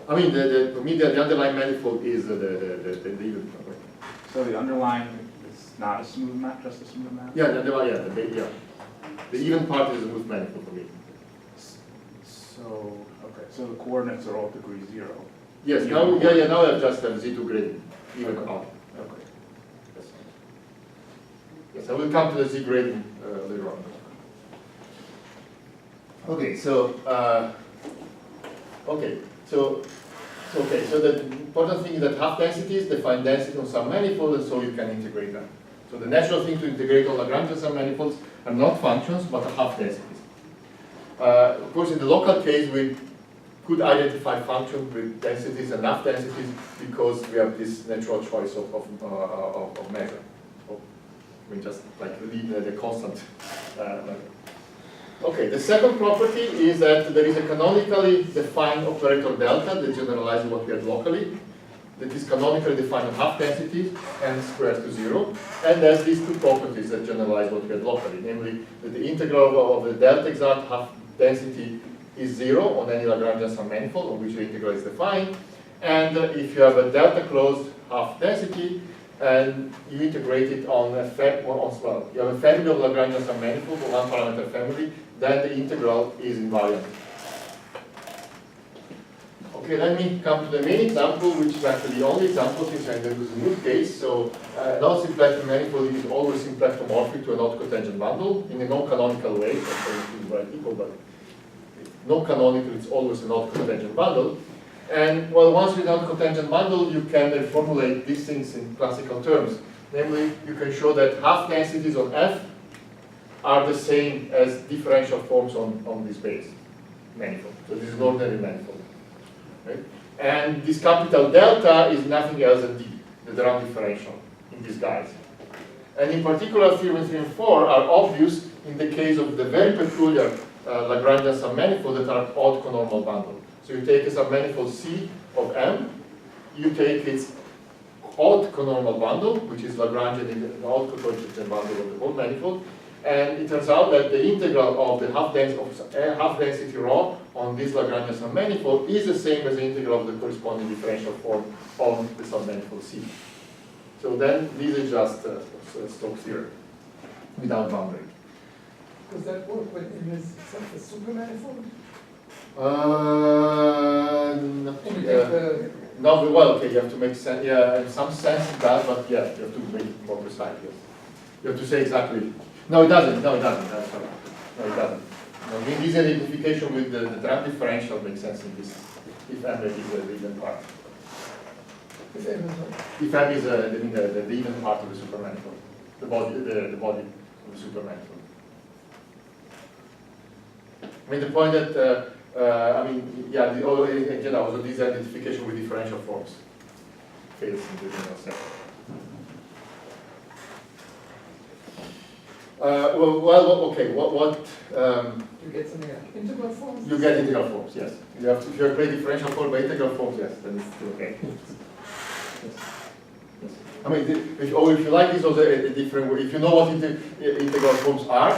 I mean, for me, the underlying manifold is the even. So the underlying is not a smooth map, just a smooth map? Yeah, the even part is a smooth manifold for me. So, okay, so the coordinates are all degree 0. Yes, now, now I just have Z2 gradient, even out. Okay. Yes. Yes, I will come to the Z gradient later on. Okay, so, so the important thing is that half densities define density on some manifold, and so you can integrate them. So the natural thing to integrate on Lagrangian sum manifolds are not functions, but half densities. Of course, in the local case, we could identify functions with densities and half densities because we have this natural choice of measure. So we just like leave the constant. Okay, the second property is that there is a canonically defined operator delta that generalizes what we have locally. That is canonically defined on half densities and squares to 0. And there's these two properties that generalize what we have locally, namely that the integral of the delta exact half density is 0 on any Lagrangian sum manifold on which the integral is defined. And if you have a delta closed half density and you integrate it on a you have a family of Lagrangian sum manifold, or one parameter family, then the integral is invariant. Okay, let me come to the main example, which is actually the only example since I'm going to use a smooth case. So, non-symplectic manifold is always symplectomorphic to a not-cotangent bundle in a non-canonical way. But non-canonical, it's always a not-cotangent bundle. And well, once you have cotangent bundle, you can reformulate these things in classical terms. Namely, you can show that half densities on F are the same as differential forms on this base manifold. So this is an ordinary manifold. Right? And this capital delta is nothing else than D, the Drum differential in disguise. And in particular, theorem 3 and 4 are obvious in the case of the very peculiar Lagrangian submanifold that are odd conormal bundle. So you take a submanifold C of M, you take its odd conormal bundle, which is Lagrangian in the odd cotangent bundle of the whole manifold, and it turns out that the integral of the half density rho on this Lagrangian submanifold is the same as the integral of the corresponding differential form on the submanifold C. So then this is just Stokes theorem without boundary. Does that work when in this supermanifold? No, well, okay, you have to make sense. Yeah, in some sense it does, but yeah, you have to make it more precise. Yes. You have to say exactly. No, it doesn't. No, it doesn't. That's right. No, it doesn't. No, in this identification with the Drum differential makes sense in this. If M is the even part. If M is what? If M is the even part of the supermanifold, the body of the supermanifold. I mean, the point that I mean, yeah, also this identification with differential forms fails in the general sense. Okay. What You get something like integral forms? you get integral forms? Yes. You have to. If you create differential form by integral forms, yes, then it's still okay. Yes. Yes. I mean, if you like this, also a different way. If you know what integral forms are,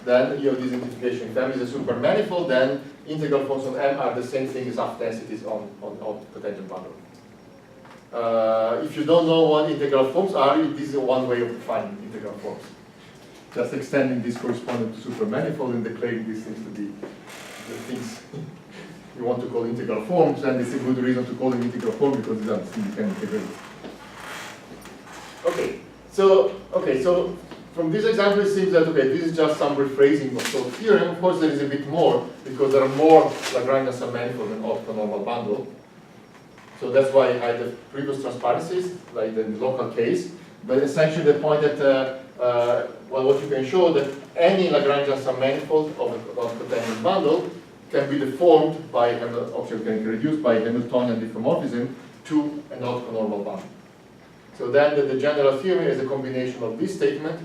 then you have this identification. If M is a supermanifold, then integral forms on M are the same thing as half densities on cotangent bundle. if you don't know what integral forms are, this is one way of defining integral forms. Just extending this corresponding to supermanifold and declaring these things to be the things you want to call integral forms, and it's a good reason to call them integral form because these are the things you can integrate. Okay, so from this example it seems that, okay, this is just some rephrasing of Stoke's theorem. Of course there is a bit more, because there are more Lagrangian submanifold than orthonormal bundle. So that's why I had the previous transparencies, like the local case. But essentially the point that, well, what you can show that any Lagrangian submanifold of a Cataneo bundle can be deformed by, can be reduced by Hamiltonian diffeomorphism to an orthonormal bundle. So then the general theory is a combination of this statement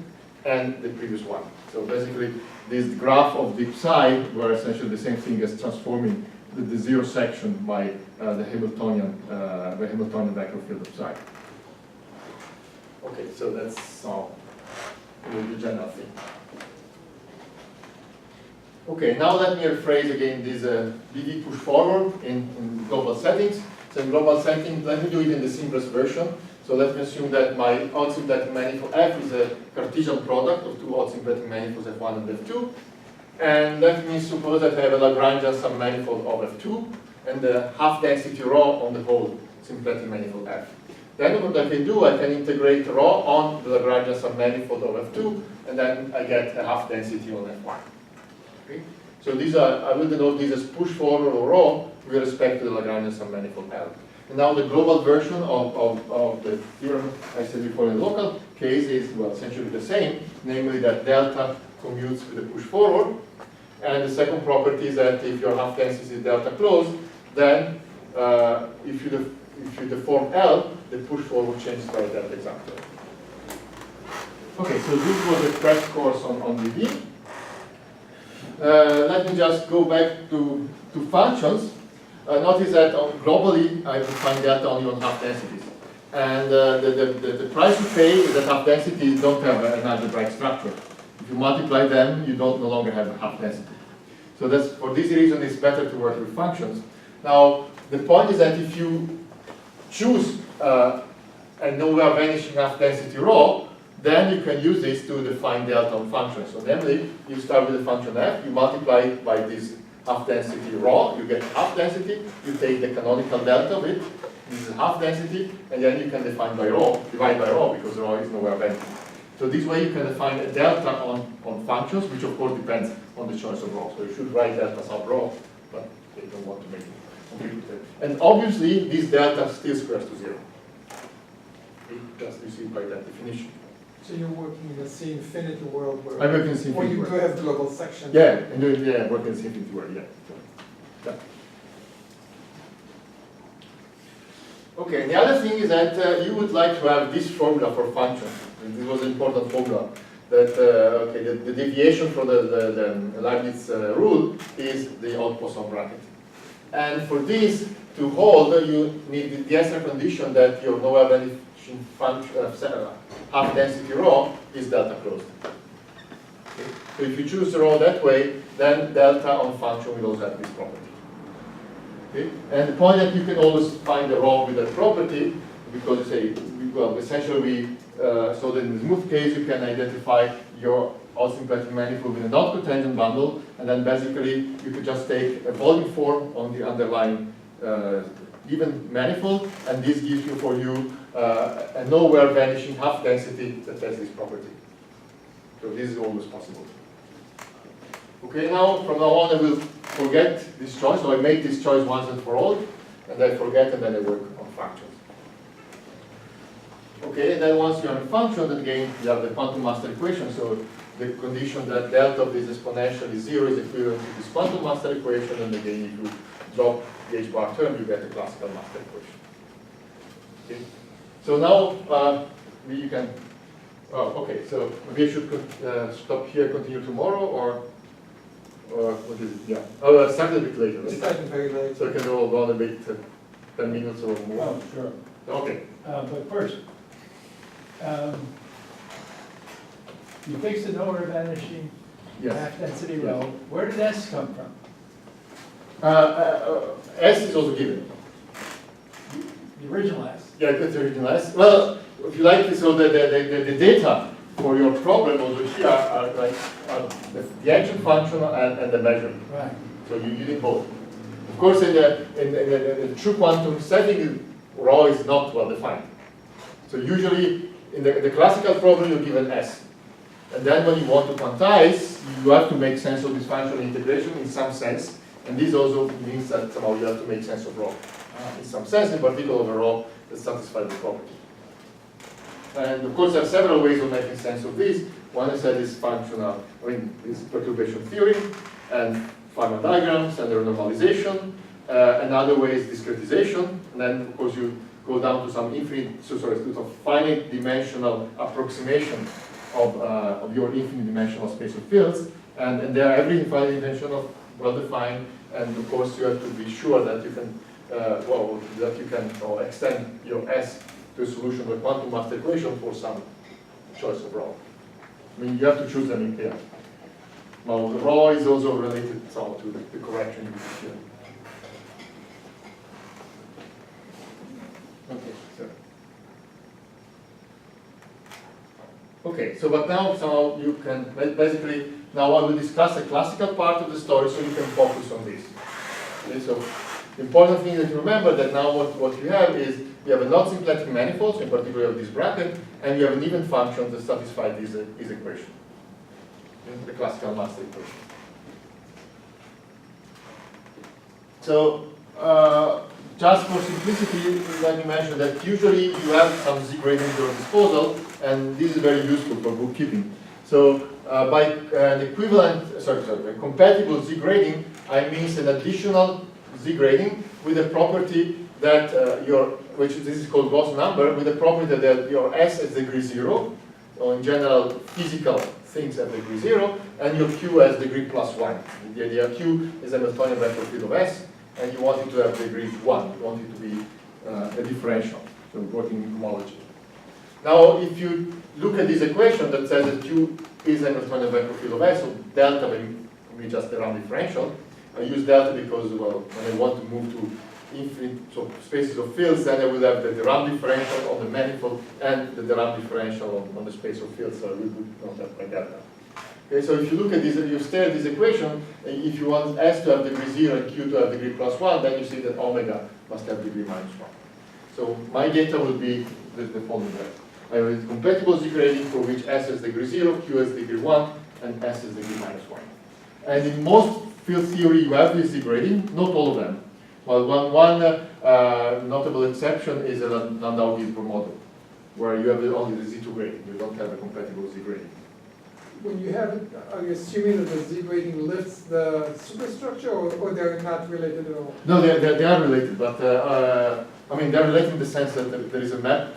and the previous one. So basically this graph of the psi were essentially the same thing as transforming the zero section by the Hamiltonian vector field of psi. Okay, so that's all the general thing. Okay, now let me rephrase again this BD push forward in global settings. So in global settings, let me do it in the simplest version. So let me assume that my odd-symplectic manifold F is a Cartesian product of two odd-symplectic manifolds F1 and F2. And let me suppose that I have a Lagrangian submanifold of F2 and the half density rho on the whole symplectic manifold F. Then what I can do, I can integrate rho on the Lagrangian submanifold of F2, and then I get a half density on F1. Okay? So these are, I will denote these as push forward or rho with respect to the Lagrangian submanifold L. And now the global version of the theorem I said before in the local case is, well, essentially the same, namely that delta commutes with the push forward. And the second property is that if your half density is delta closed, then if you deform L, the push forward changes by delta exactly. Okay, so this was a crash course on DB. Let me just go back to functions. Notice that globally I define delta only on half densities. And the price you pay is that half densities don't have an algebraic structure. If you multiply them, you don't no longer have a half density. So that's, for this reason, it's better to work with functions. Now, the point is that if you choose a nowhere vanishing half density rho, then you can use this to define delta on functions. So namely, you start with the function f, you multiply it by this half density rho, you get half density, you take the canonical delta of it, this is half density, and then you can define by rho, divide by rho, because rho is nowhere vanishing. So this way you can define a delta on functions, which of course depends on the choice of rho. So you should write delta sub rho, but you don't want to make it complicated. And obviously, this delta still squares to 0. Just you see by that definition. So you're working in a C infinity world where, I'm working in C where infinity you world. do have global sections. Yeah, and working in C infinity world, yeah. Okay, the other thing is that you would like to have this formula for functions. And this was an important formula. That okay, the deviation from the Leibniz rule is the odd Poisson bracket. And for this to hold, you need the extra condition that your nowhere vanishing function half density rho is delta closed. Okay. So if you choose rho that way, then delta on function will also have this property. Okay. And the point that you can always find the rho with that property, because you say, well, essentially so that in the smooth case you can identify your all-symplectic manifold with a non-cotangent bundle, and then basically you could just take a volume form on the underlying given manifold, and this gives you for you a nowhere vanishing half density that has this property. So this is always possible. Okay, now from now on I will forget this choice, so I make this choice once and for all, and I forget and then I work on functions. Okay, and then once you have a function, then again you have the quantum master equation, so the condition that delta of this exponential is 0 is equivalent to this quantum master equation, and again if you drop the h bar term, you get a classical master equation. Okay. So now you can. Oh, okay. So maybe I should stop here, continue tomorrow, or what is it? Yeah. Oh, start a bit later. It's Right? starting very late. So I can go on a bit, 10 minutes or more. Oh, sure. Okay. But first, you fix the nowhere vanishing Yes. half density Yes. rho. Where did S come from? S is also given. the original S. Yeah, that's the original S. Well, if you like, so the data for your problem also here are like the action function and the measure. Right. So you need both. Of course, in the true quantum setting, rho is not well defined. So usually in the classical problem, you give an S. And then when you want to quantize, you have to make sense of this functional integration in some sense. And this also means that somehow you have to make sense of rho. In some sense, in particular of a rho that satisfies the property. And of course, there are several ways of making sense of this. One is that is functional, is perturbation theory and Feynman diagrams and their normalization. Another way is discretization. And then, of course, you go down to some to finite dimensional approximation of your infinite dimensional space of fields. And they are every finite dimensional, well-defined. And of course, you have to be sure that you can, extend your S to a solution of a quantum master equation for some choice of rho. I mean, you have to choose them in pair. Now, the rho is also related to the correction you do here. Okay, so but now somehow you can basically, now I will discuss the classical part of the story so you can focus on this. Okay, so the important thing that you remember that now what you have is you have a non-symplectic manifold, so in particular you have this bracket, and you have an even function that satisfies this equation. The classical master equation. So just for simplicity, let me mention that usually you have some Z gradient at your disposal, and this is very useful for bookkeeping. So by an equivalent, a compatible Z grading, I mean an additional Z grading with a property that which this is called Gauss number, with a property that your S is degree 0, or in general physical things at degree 0, and your Q has degree +1. The idea Q is a Hamiltonian vector field of S, and you want it to have degree 1. You want it to be a differential, so working in homology. Now, if you look at this equation that says that Q is a Hamiltonian vector field of S, so delta will be just a round differential. I use delta because, well, when I want to move to infinite spaces of fields, then I will have the round differential on the manifold and the round differential on the space of fields, so I will not have my delta. Okay, so if you look at this, you stare at this equation, if you want S to have degree 0 and Q to have degree +1, then you see that omega must have degree -1. So my data will be the following way. I have a compatible Z grading for which S has degree 0, Q has degree 1, and S has degree -1. And in most field theory, you have this Z grading, not all of them. Well, one notable exception is a Landau-Gilbert model, where you have only the Z2 grading, you don't have a compatible Z grading. When you have it, are you assuming that the Z grading lifts the superstructure, or they're not related at all? No, they are related, but I mean, they're related in the sense that there is a map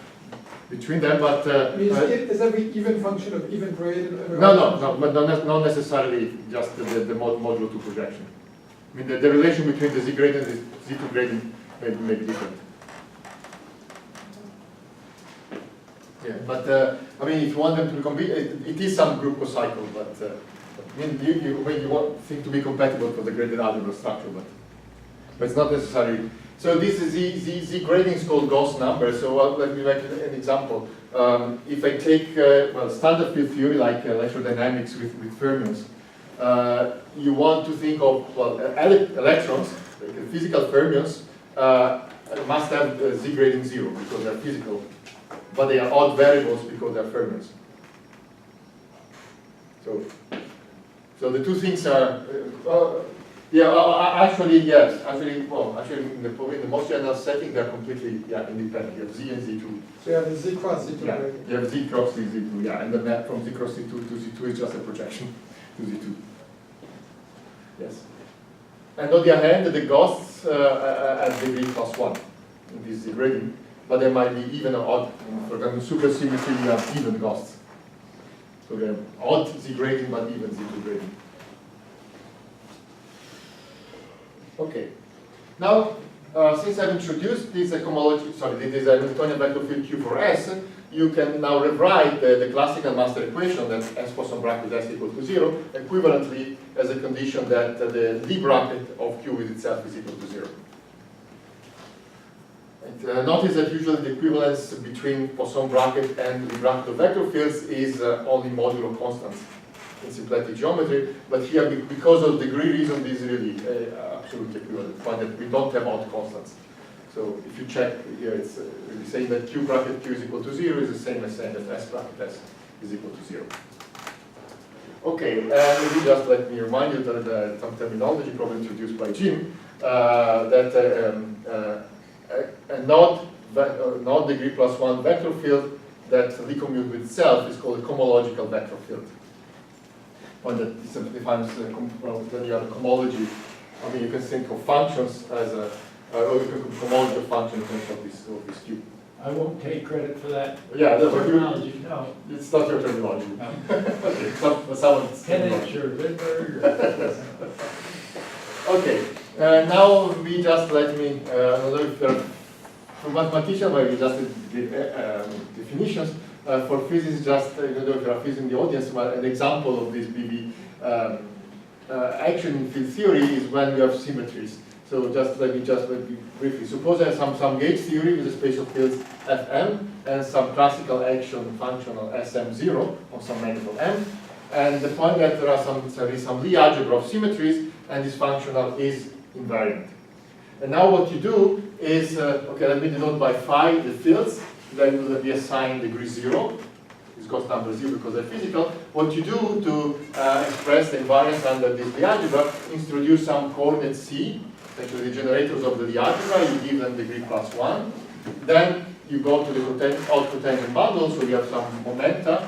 between them, but... is every even function of even grade? No, but not necessarily just the modulo 2 projection. I mean, the relation between the Z gradient and the Z2 gradient may be different. Yeah, but I mean, if you want them to be compatible, it is some group cycle, but I mean, you want things to be compatible for the graded algebra structure, but it's not necessarily. So this is the grading is called Gauss number. So let me make an example. If I take standard field theory like electrodynamics with fermions, you want to think of electrons, like physical fermions, must have Z grading 0 because they're physical, but they are odd variables because they're fermions. So the two things are. Actually, yes. Actually, in the most general setting, they're completely independent. You have Z and Z2. So you have the Z cross Z2 gradient. You have Z cross Z2, and the map from Z cross Z2 to Z2 is just a projection to Z2. Yes. And on the other hand, the Gauss at degree +1 in this Z grading, but there might be even or odd. For example, supersymmetry, you have even Gauss. So you have odd Z grading, but even Z2 grading. Okay. Now, since I've introduced this homology, this Hamiltonian vector field Q for S, you can now rewrite the classical master equation that S Poisson bracket S equal to 0, equivalently as a condition that the Lie bracket of Q with itself is equal to 0. And notice that usually the equivalence between Poisson bracket and the bracket of vector fields is only modulo constants in symplectic geometry, but here, because of degree reason, this is really absolutely equivalent, point that we don't have out constants. So if you check here, it's really saying that Q bracket Q is equal to 0 is the same as saying that S bracket S is equal to 0. Okay, and maybe just let me remind you that some terminology probably introduced by Jim, that a node degree plus 1 vector field that decommute with itself is called a cohomological vector field. Point that defines when you have a cohomology. I mean, you can think of functions as a cohomology of function in terms of this cube. I won't take credit for that Yeah, that's what you, terminology, no. it's not your terminology. No. Okay, someone's Kenneth or Lindbergh or... Okay, now we just let me, I don't know if there are, for mathematician, maybe just the definitions. For physicists, just, I don't know if there are physicists in the audience, but an example of this BB action in field theory is when we have symmetries. So let me briefly, suppose I have some gauge theory with a space of fields Fm and some classical action functional Sm0 on some manifold M. And the point that there is some Lie algebra of symmetries, and this functional is invariant. And now what you do is, okay, let me denote by phi the fields, then will be assigned degree 0. It's got number 0 because they're physical. What you do to express the invariance under this Lie algebra, introduce some coordinate C, actually the generators of the Lie algebra, you give them degree plus 1. Then you go to the output tangent bundle, so you have some momenta,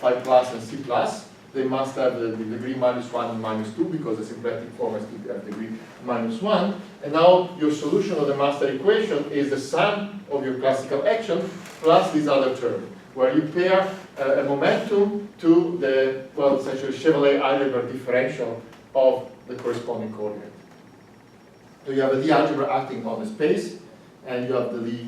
phi plus and C plus. They must have the degree minus 1 and minus 2 because the symplectic form has to have degree minus 1. And now your solution of the master equation is the sum of your classical action plus this other term, where you pair a momentum to the, well, essentially Chevalier algebra differential of the corresponding coordinate. So you have a Lie algebra acting on the space, and you have the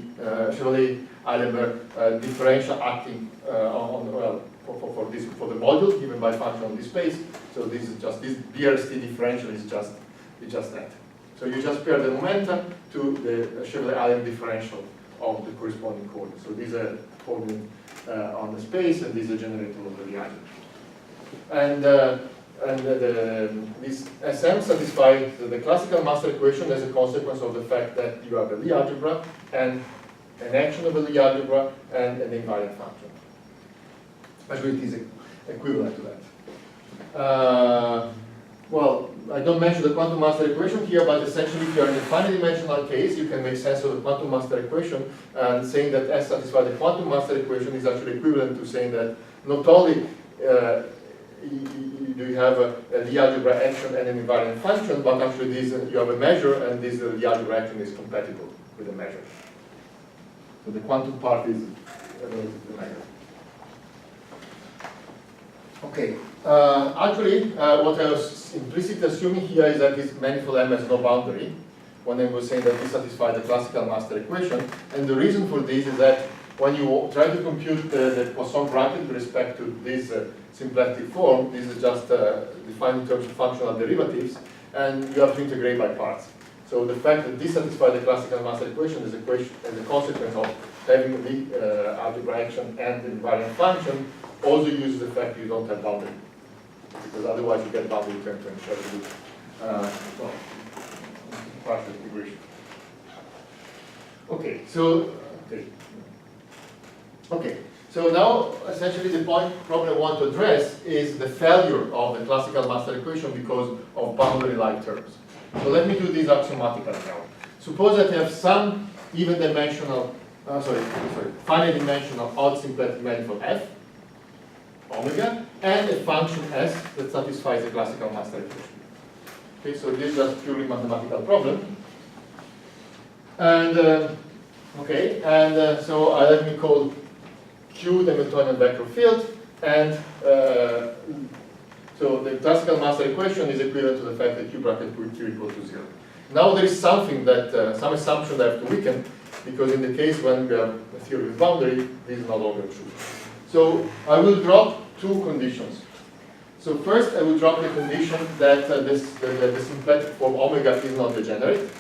Chevalier algebra differential acting for the module given by function of this space. So this is just this BRST differential is just that. So you just pair the momentum to the Chevalier algebra differential of the corresponding coordinate. So these are coordinate on the space, and these are generator of the Lie algebra. And this Sm satisfies the classical master equation as a consequence of the fact that you have a Lie algebra and an action of a Lie algebra and an invariant function. Actually, it is equivalent to that. Well, I don't mention the quantum master equation here, but essentially, if you are in a finite dimensional case, you can make sense of the quantum master equation, and saying that S satisfies the quantum master equation is actually equivalent to saying that not only do you have a Lie algebra action and an invariant function, but actually you have a measure, and this Lie algebra action is compatible with the measure. So the quantum part is the measure. Okay. Actually, what I was implicitly assuming here is that this manifold M has no boundary, when I was saying that this satisfies the classical master equation. And the reason for this is that when you try to compute the Poisson bracket with respect to this symplectic form, this is just defined in terms of functional derivatives, and you have to integrate by parts. So the fact that this satisfies the classical master equation is a consequence of having the algebra action and the invariant function also uses the fact you don't have boundary, because otherwise you get boundary term to ensure partial integration. Okay, so so now essentially the problem I want to address is the failure of the classical master equation because of boundary-like terms. So let me do this axiomatically now. Suppose that I have some finite dimensional odd symplectic manifold F, omega, and a function S that satisfies the classical master equation. Okay, so this is just purely mathematical problem. And so let me call Q the Hamiltonian vector field, and so the classical master equation is equivalent to the fact that Q bracket Q equal to 0. Now there is something that, some assumption I have to weaken, because in the case when we have a theory with boundary, this is no longer true. So I will drop two conditions. So first I will drop the condition that the symplectic form omega is not degenerate.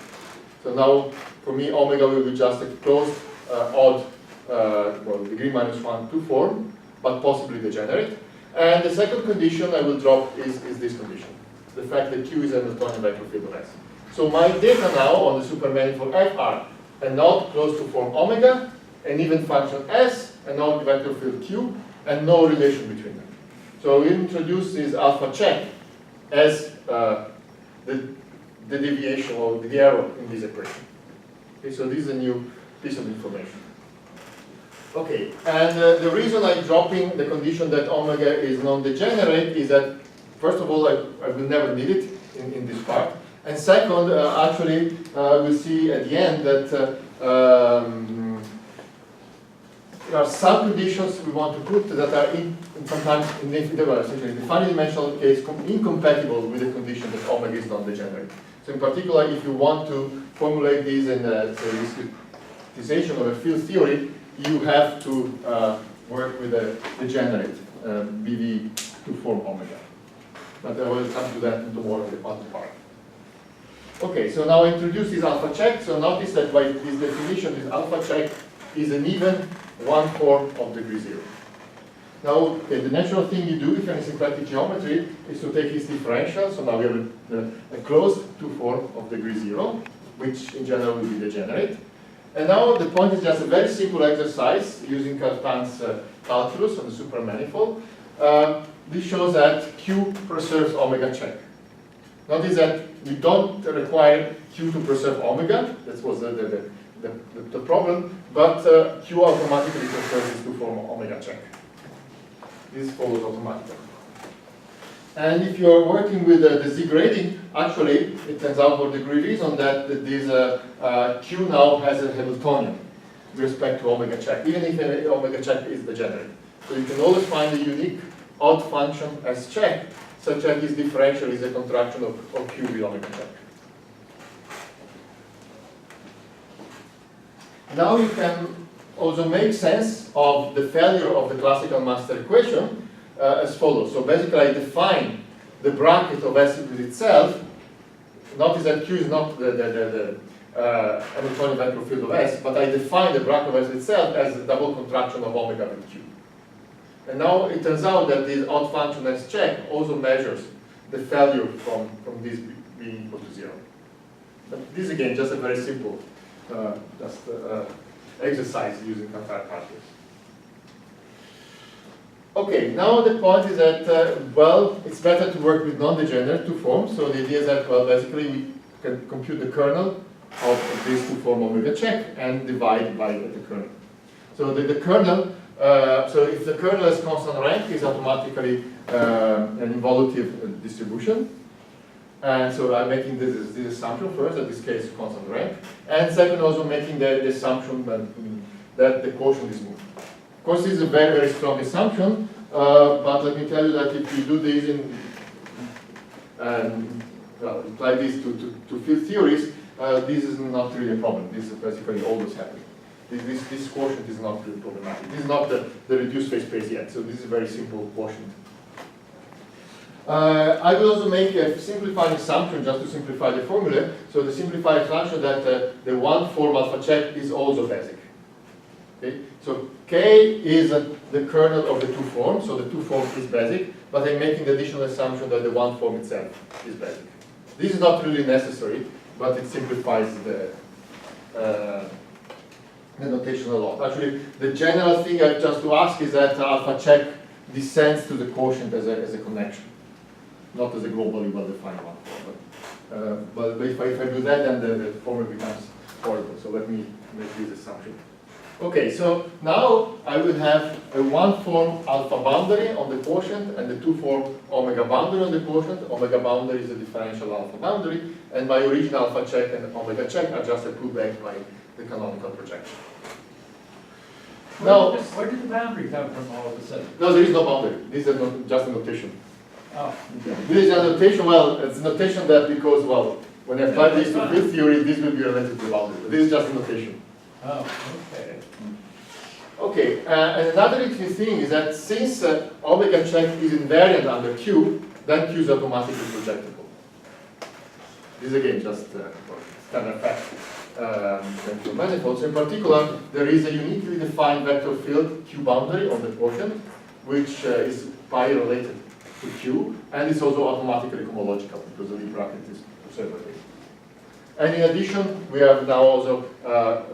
So now, for me, omega will be just a closed, odd, well, degree -1, 2 form, but possibly degenerate. And the second condition I will drop is this condition, the fact that Q is a Hamiltonian vector field of S. So my data now on the supermanifold F are a node close to form omega, an even function S, a node vector field Q, and no relation between them. So we introduce this alpha check as the deviation or the error in this equation. Okay, so this is a new piece of information. Okay, and the reason I'm dropping the condition that omega is non-degenerate is that, first of all, I will never need it in this part. And second, actually, we'll see at the end that there are some conditions we want to put that are sometimes in the finite dimensional case incompatible with the condition that omega is non-degenerate. So in particular, if you want to formulate these in the discretization of a field theory, you have to work with a degenerate BV to form omega. But I will come to that in tomorrow in the other part. Okay, so now I introduce this alpha check. So notice that by this definition, this alpha check is an even 1/4 of degree 0. Now, okay, the natural thing you do if you're in syncretic geometry is to take its differential. So now we have a closed 2/4 of degree 0, which in general will be degenerate. And now the point is just a very simple exercise using Cartan's calculus on the supermanifold. This shows that Q preserves omega check. Notice that we don't require Q to preserve omega. That was the problem. But Q automatically preserves this to form omega check. This follows automatically. And if you're working with the Z grading, actually, it turns out for degree reason that this Q now has a Hamiltonian with respect to omega check, even if omega check is degenerate. So you can always find a unique odd function as check, such that this differential is a contraction of Q with omega check. Now you can also make sense of the failure of the classical master equation as follows. So basically I define the bracket of S with itself. Notice that Q is not the Hamiltonian vector field of S, but I define the bracket of S itself as a double contraction of omega with Q. And now it turns out that this odd function S check also measures the failure from this being equal to 0. But this again, just a very simple exercise using Cartan calculus. Okay, now the point is that, well, it's better to work with non-degenerate two forms. So the idea is that, well, basically we can compute the kernel of this two form omega check and divide by the kernel. So the kernel, so if the kernel has constant rank, is automatically an involutive distribution. And so I'm making this assumption first, that this case is constant rank. And second, also making the assumption that the quotient is moved. Of course, this is a very, very strong assumption, but let me tell you that if you do this well, apply this to field theories, this is not really a problem. This is basically always happening. This quotient is not really problematic. This is not the reduced phase space yet, so this is a very simple quotient. I will also make a simplified assumption just to simplify the formula. So the simplified assumption that the one form alpha check is also basic. Okay? So K is the kernel of the two forms, so the two form is basic, but I'm making the additional assumption that the one form itself is basic. This is not really necessary, but it simplifies the notation a lot. Actually, the general thing I have just to ask is that alpha check descends to the quotient as a connection, not as a globally well-defined one form. But if I do that, then the formula becomes horrible. So let me make this assumption. Okay, so now I will have a one-form alpha boundary on the quotient and the two-form omega boundary on the quotient. Omega boundary is a differential alpha boundary, and my original alpha check and omega check are just put back by the canonical projection. Now, where did the boundary come from all of a sudden? no, there is no boundary. This is just a notation. Oh, This is a notation, well, it's a notation that because, well, when I apply this to field theory, this will be related to the boundary. But this is just a notation. oh, okay. Okay, and another interesting thing is that since omega check is invariant under Q, then Q is automatically projectable. This again just standard fact. dimensional manifolds. In particular, there is a uniquely defined vector field Q boundary on the quotient, which is pi related to Q, and it's also automatically homological because the Lie bracket is conservative. And in addition, we have now also,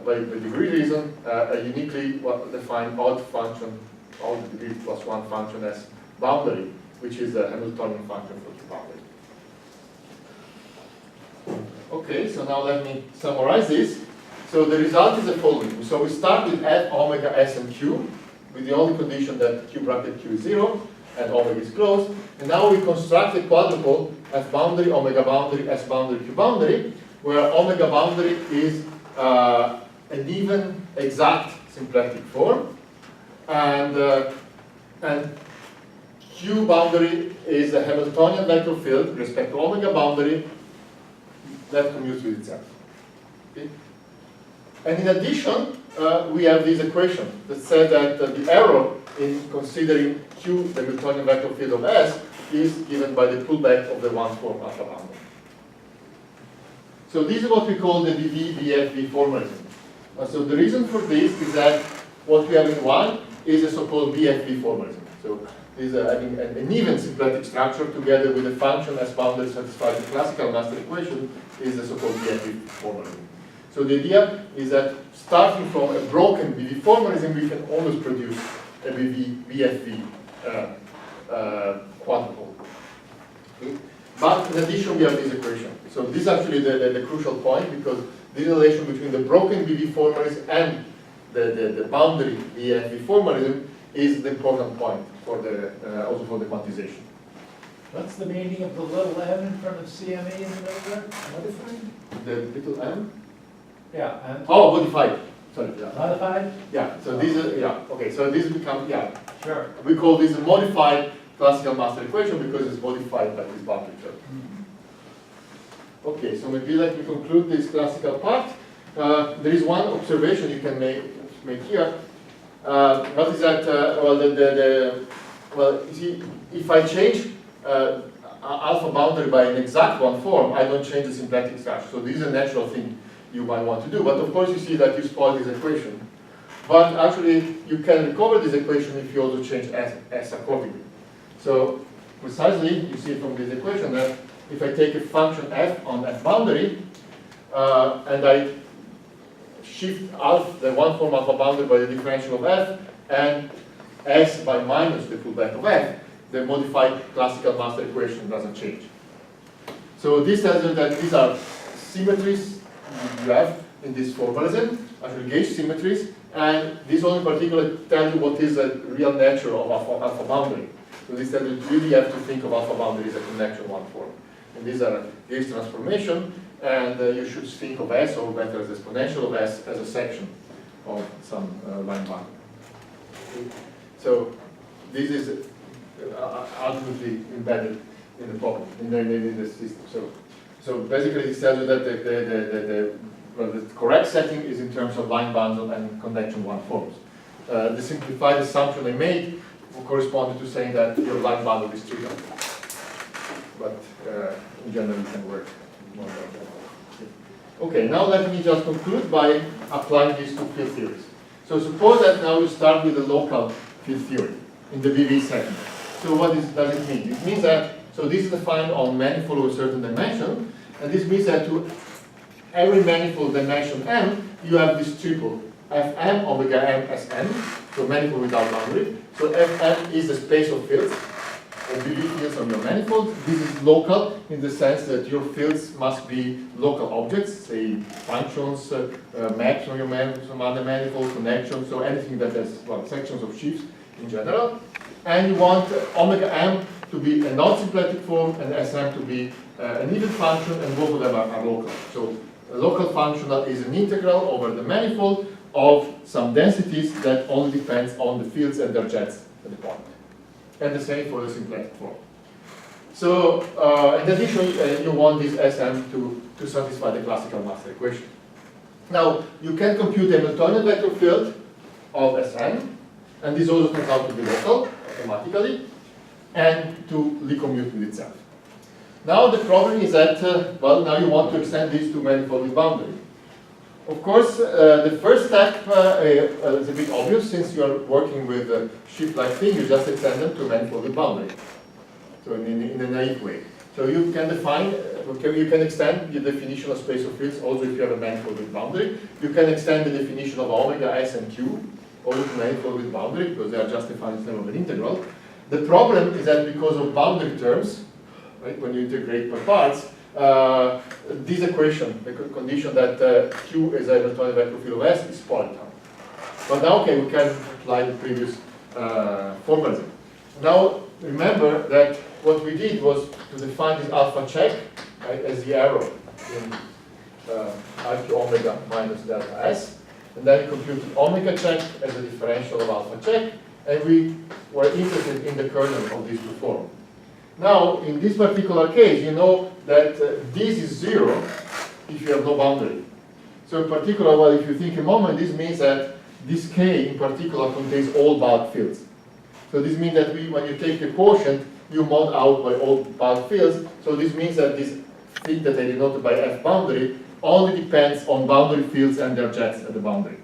by degree reason, a uniquely defined odd function, odd degree plus 1 function as boundary, which is a Hamiltonian function for Q boundary. Okay, so now let me summarize this. So the result is the following. So we start with F, omega, S, and Q, with the only condition that Q bracket Q is 0, and omega is closed. And now we construct a quadruple F boundary, omega boundary, S boundary, Q boundary, where omega boundary is an even, exact symplectic form, and Q boundary is a Hamiltonian vector field with respect to omega boundary that commutes with itself. Okay? And in addition, we have this equation that says that the error in considering Q the Hamiltonian vector field of S is given by the pullback of the one form alpha boundary. So this is what we call the BV-BFV formalism. So the reason for this is that what we have in one is a so-called BFV formalism. So this is having an even symplectic structure together with a function as boundary satisfies the classical master equation is the so-called BFV formalism. So the idea is that starting from a broken BV formalism, we can always produce a BFV quadruple. Okay? But in addition, we have this equation. So this is actually the crucial point, because the relation between the broken BV formalism and the boundary BFV formalism is the important point for the also for the quantization. What's the meaning of the little m in front of CME in the middle there? Modified? The little m? Yeah, and Oh, modified. Sorry. Yeah. modified? Yeah. So this is Okay. So this becomes Sure. We call this a modified classical master equation because it's modified by this boundary term. Okay. So maybe let me conclude this classical part. There is one observation you can make here. What is that? Well, you see, if I change alpha boundary by an exact one form, I don't change the symplectic structure. So this is a natural thing you might want to do. But of course, you see that you spoil this equation. But actually, you can recover this equation if you also change S accordingly. So precisely, you see from this equation that if I take a function f on F boundary, and I shift alpha, the one form alpha boundary by the differential of F, and S by minus the pullback of F, the modified classical master equation doesn't change. So this tells you that these are symmetries you have in this formalism, actually gauge symmetries, and this one in particular tells you what is the real nature of alpha boundary. So this tells you really have to think of alpha boundary as a connection one form. And these are gauge transformation, and you should think of S, or better as exponential of S, as a section of some line boundary. Okay. So this is ultimately embedded in the problem, in the system. So basically this tells you that the correct setting is in terms of line bundle and connection one forms. The simplified assumption I made corresponded to saying that your line bundle is trivial. But in general it can work more like that. Okay, now let me just conclude by applying these two field theories. So suppose that now you start with the local field theory in the BV setting. So what does it mean? It means that, so this is defined on manifold of a certain dimension, and this means that to every manifold dimension m, you have this triple, Fm omega m Sm, so manifold without boundary. So Fm is the space of fields, or BV fields on your manifold. This is local in the sense that your fields must be local objects, say functions, maps on your manifold, some other manifold, connections, so anything that has, well, sections of sheaves in general. And you want omega m to be a non-symplectic form and Sm to be an even function, and both of them are local. So a local functional is an integral over the manifold of some densities that only depends on the fields and their jets at the point. And the same for the symplectic form. So in addition, you want this Sm to satisfy the classical master equation. Now, you can compute the Hamiltonian vector field of Sm, and this also turns out to be local automatically, and to Lie commute with itself. Now the problem is that, well, now you want to extend this to manifold with boundary. Of course, the first step is a bit obvious since you are working with a shift-like thing. You just extend them to a manifold with boundary. So in a naive way. So you can define, you can extend the definition of space of fields also if you have a manifold with boundary. You can extend the definition of omega, s, and q also to manifold with boundary because they are just defined in terms of an integral. The problem is that because of boundary terms, right, when you integrate per parts, this equation, the condition that q is a Hamiltonian vector field of s is polyton. But now, okay, we can apply the previous formalism. Now, remember that what we did was to define this alpha check, right, as the error in iq omega minus delta s, and then compute omega check as a differential of alpha check, and we were interested in the kernel of these two forms. Now, in this particular case, you know that this is 0 if you have no boundary. So in particular, well, if you think a moment, this means that this k in particular contains all bulk fields. So this means that when you take the quotient, you mod out by all bulk fields. So this means that this thing that I denoted by f boundary only depends on boundary fields and their jets at the boundary.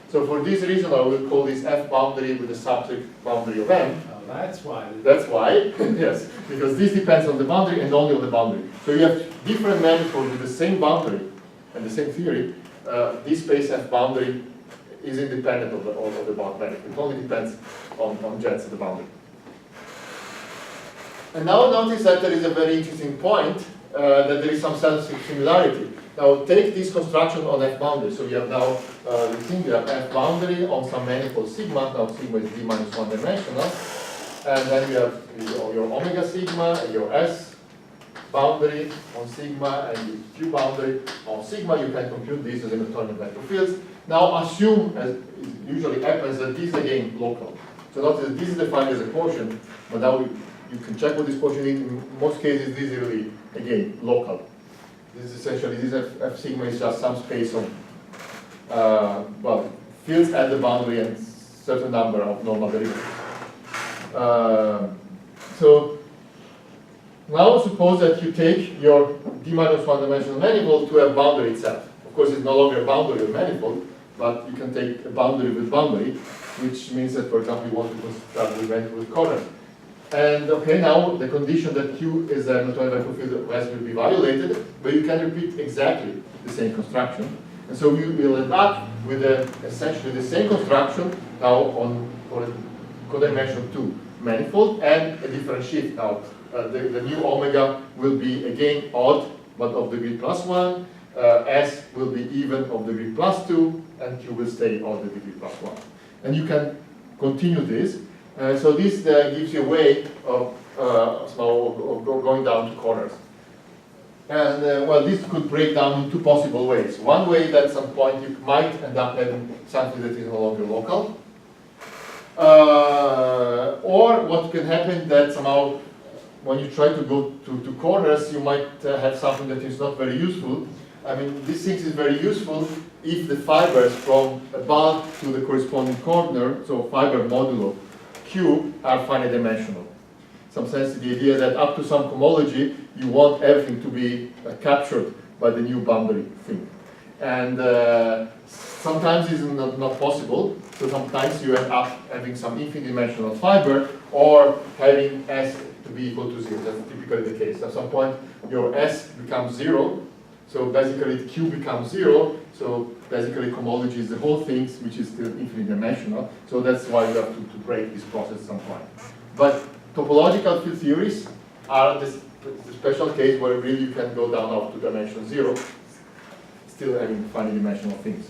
So for this reason, I will call this f boundary with a subject boundary of m. Oh, that's why. That's why, yes, because this depends on the boundary and only on the boundary. So you have different manifolds with the same boundary and the same theory. This space f boundary is independent of the bulk manifold. It only depends on jets at the boundary. And now notice that there is a very interesting point, that there is some similarity. Now take this construction on f boundary. So you have now, you think you have f boundary on some manifold sigma. Now sigma is d minus 1 dimensional. And then you have your omega sigma, your s boundary on sigma, and your q boundary on sigma. You can compute these as Hamiltonian vector fields. Now assume, as usually happens, that this is again local. So notice that this is defined as a quotient, but now you can check what this quotient is. In most cases, this is really, again, local. This is essentially, this f sigma is just some space of, well, fields at the boundary and certain number of normal derivatives. So now suppose that you take your d minus 1 dimensional manifold to a boundary itself. Of course, it's no longer a boundary with manifold, but you can take a boundary with boundary, which means that, for example, you want to construct the manifold with corner. And okay, now the condition that q is a Hamiltonian vector field of s will be violated, but you can repeat exactly the same construction. And so you will end up with essentially the same construction now on a codimension 2 manifold and a different shift. Now the new omega will be again odd, but of degree +1. S will be even of degree +2, and q will stay odd of degree +1. And you can continue this. So this gives you a way of going down to corners. And well, this could break down in two possible ways. One way that at some point you might end up having something that is no longer local. Or what can happen that somehow when you try to go to corners, you might have something that is not very useful. I mean, this thing is very useful if the fibers from a bulk to the corresponding corner, so fiber modulo Q, are finite dimensional. In some sense, the idea that up to some homology, you want everything to be captured by the new boundary thing. And sometimes it's not possible, so sometimes you end up having some infinite dimensional fiber or having S to be equal to 0. That's typically the case. At some point, your S becomes 0, so basically Q becomes 0, so basically homology is the whole thing, which is still infinite dimensional. So that's why you have to break this process at some point. But topological field theories are the special case where really you can go down up to dimension 0, still having finite dimensional things.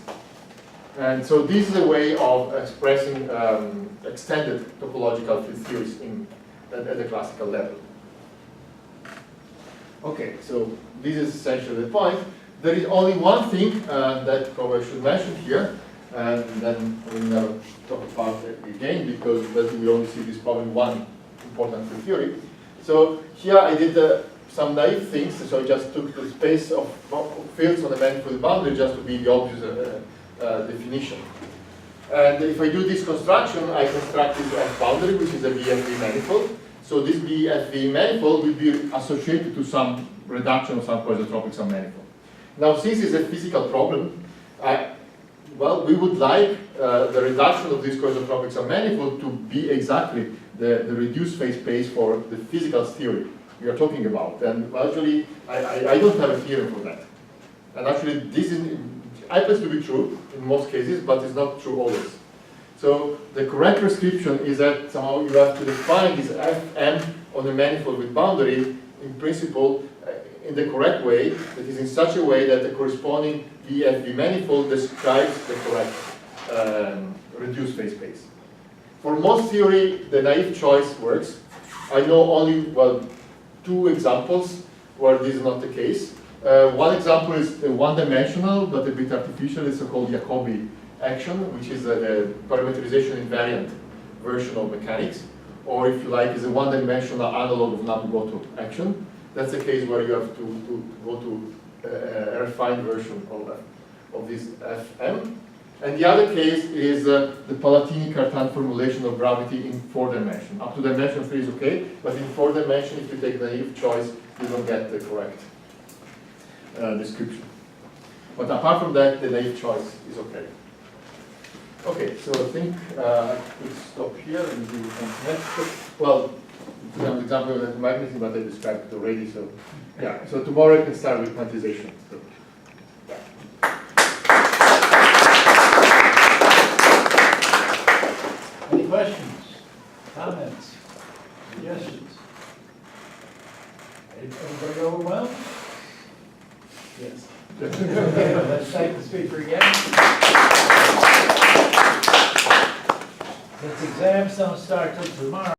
And so this is a way of expressing extended topological field theories at the classical level. Okay, so this is essentially the point. There is only one thing that I should mention here, and then we'll never talk about it again because we only see this problem in one important field theory. So here I did some naive things, so I just took the space of fields on the manifold boundary just to be the obvious definition. And if I do this construction, I construct this F boundary, which is a BFV manifold. So this BFV manifold will be associated to some reduction of some quasi-tropic submanifold. Now, since it's a physical problem, Well, we would like the reduction of these coisotropics on manifold to be exactly the reduced phase space for the physical theory we are talking about. And actually, I don't have a theorem for that. And actually, this happens to be true in most cases, but it's not true always. So the correct prescription is that somehow you have to define this Fm on a manifold with boundary, in principle, in the correct way, that is in such a way that the corresponding VFV manifold describes the correct reduced phase space. For most theory, the naive choice works. I know only, well, 2 examples where this is not the case. One example is one-dimensional, but a bit artificial. It's so-called Jacobi action, which is a parameterization invariant version of mechanics, or if you like, is a one-dimensional analog of Navier-Goto action. That's a case where you have to go to a refined version of this Fm. And the other case is the Palatini-Cartan formulation of gravity in 4 dimension. Up to dimension 3 is okay, but in 4 dimension, if you take naive choice, you don't get the correct description. But apart from that, the naive choice is okay. Okay, so I think I could stop here and do next. Well, an example of magnetism, but I described it already. So yeah, so tomorrow I can start with quantization. So, yeah. Any questions, comments, suggestions? Everybody overwhelmed? Yes. Okay, let's thank the speaker again. Since exams don't start till tomorrow.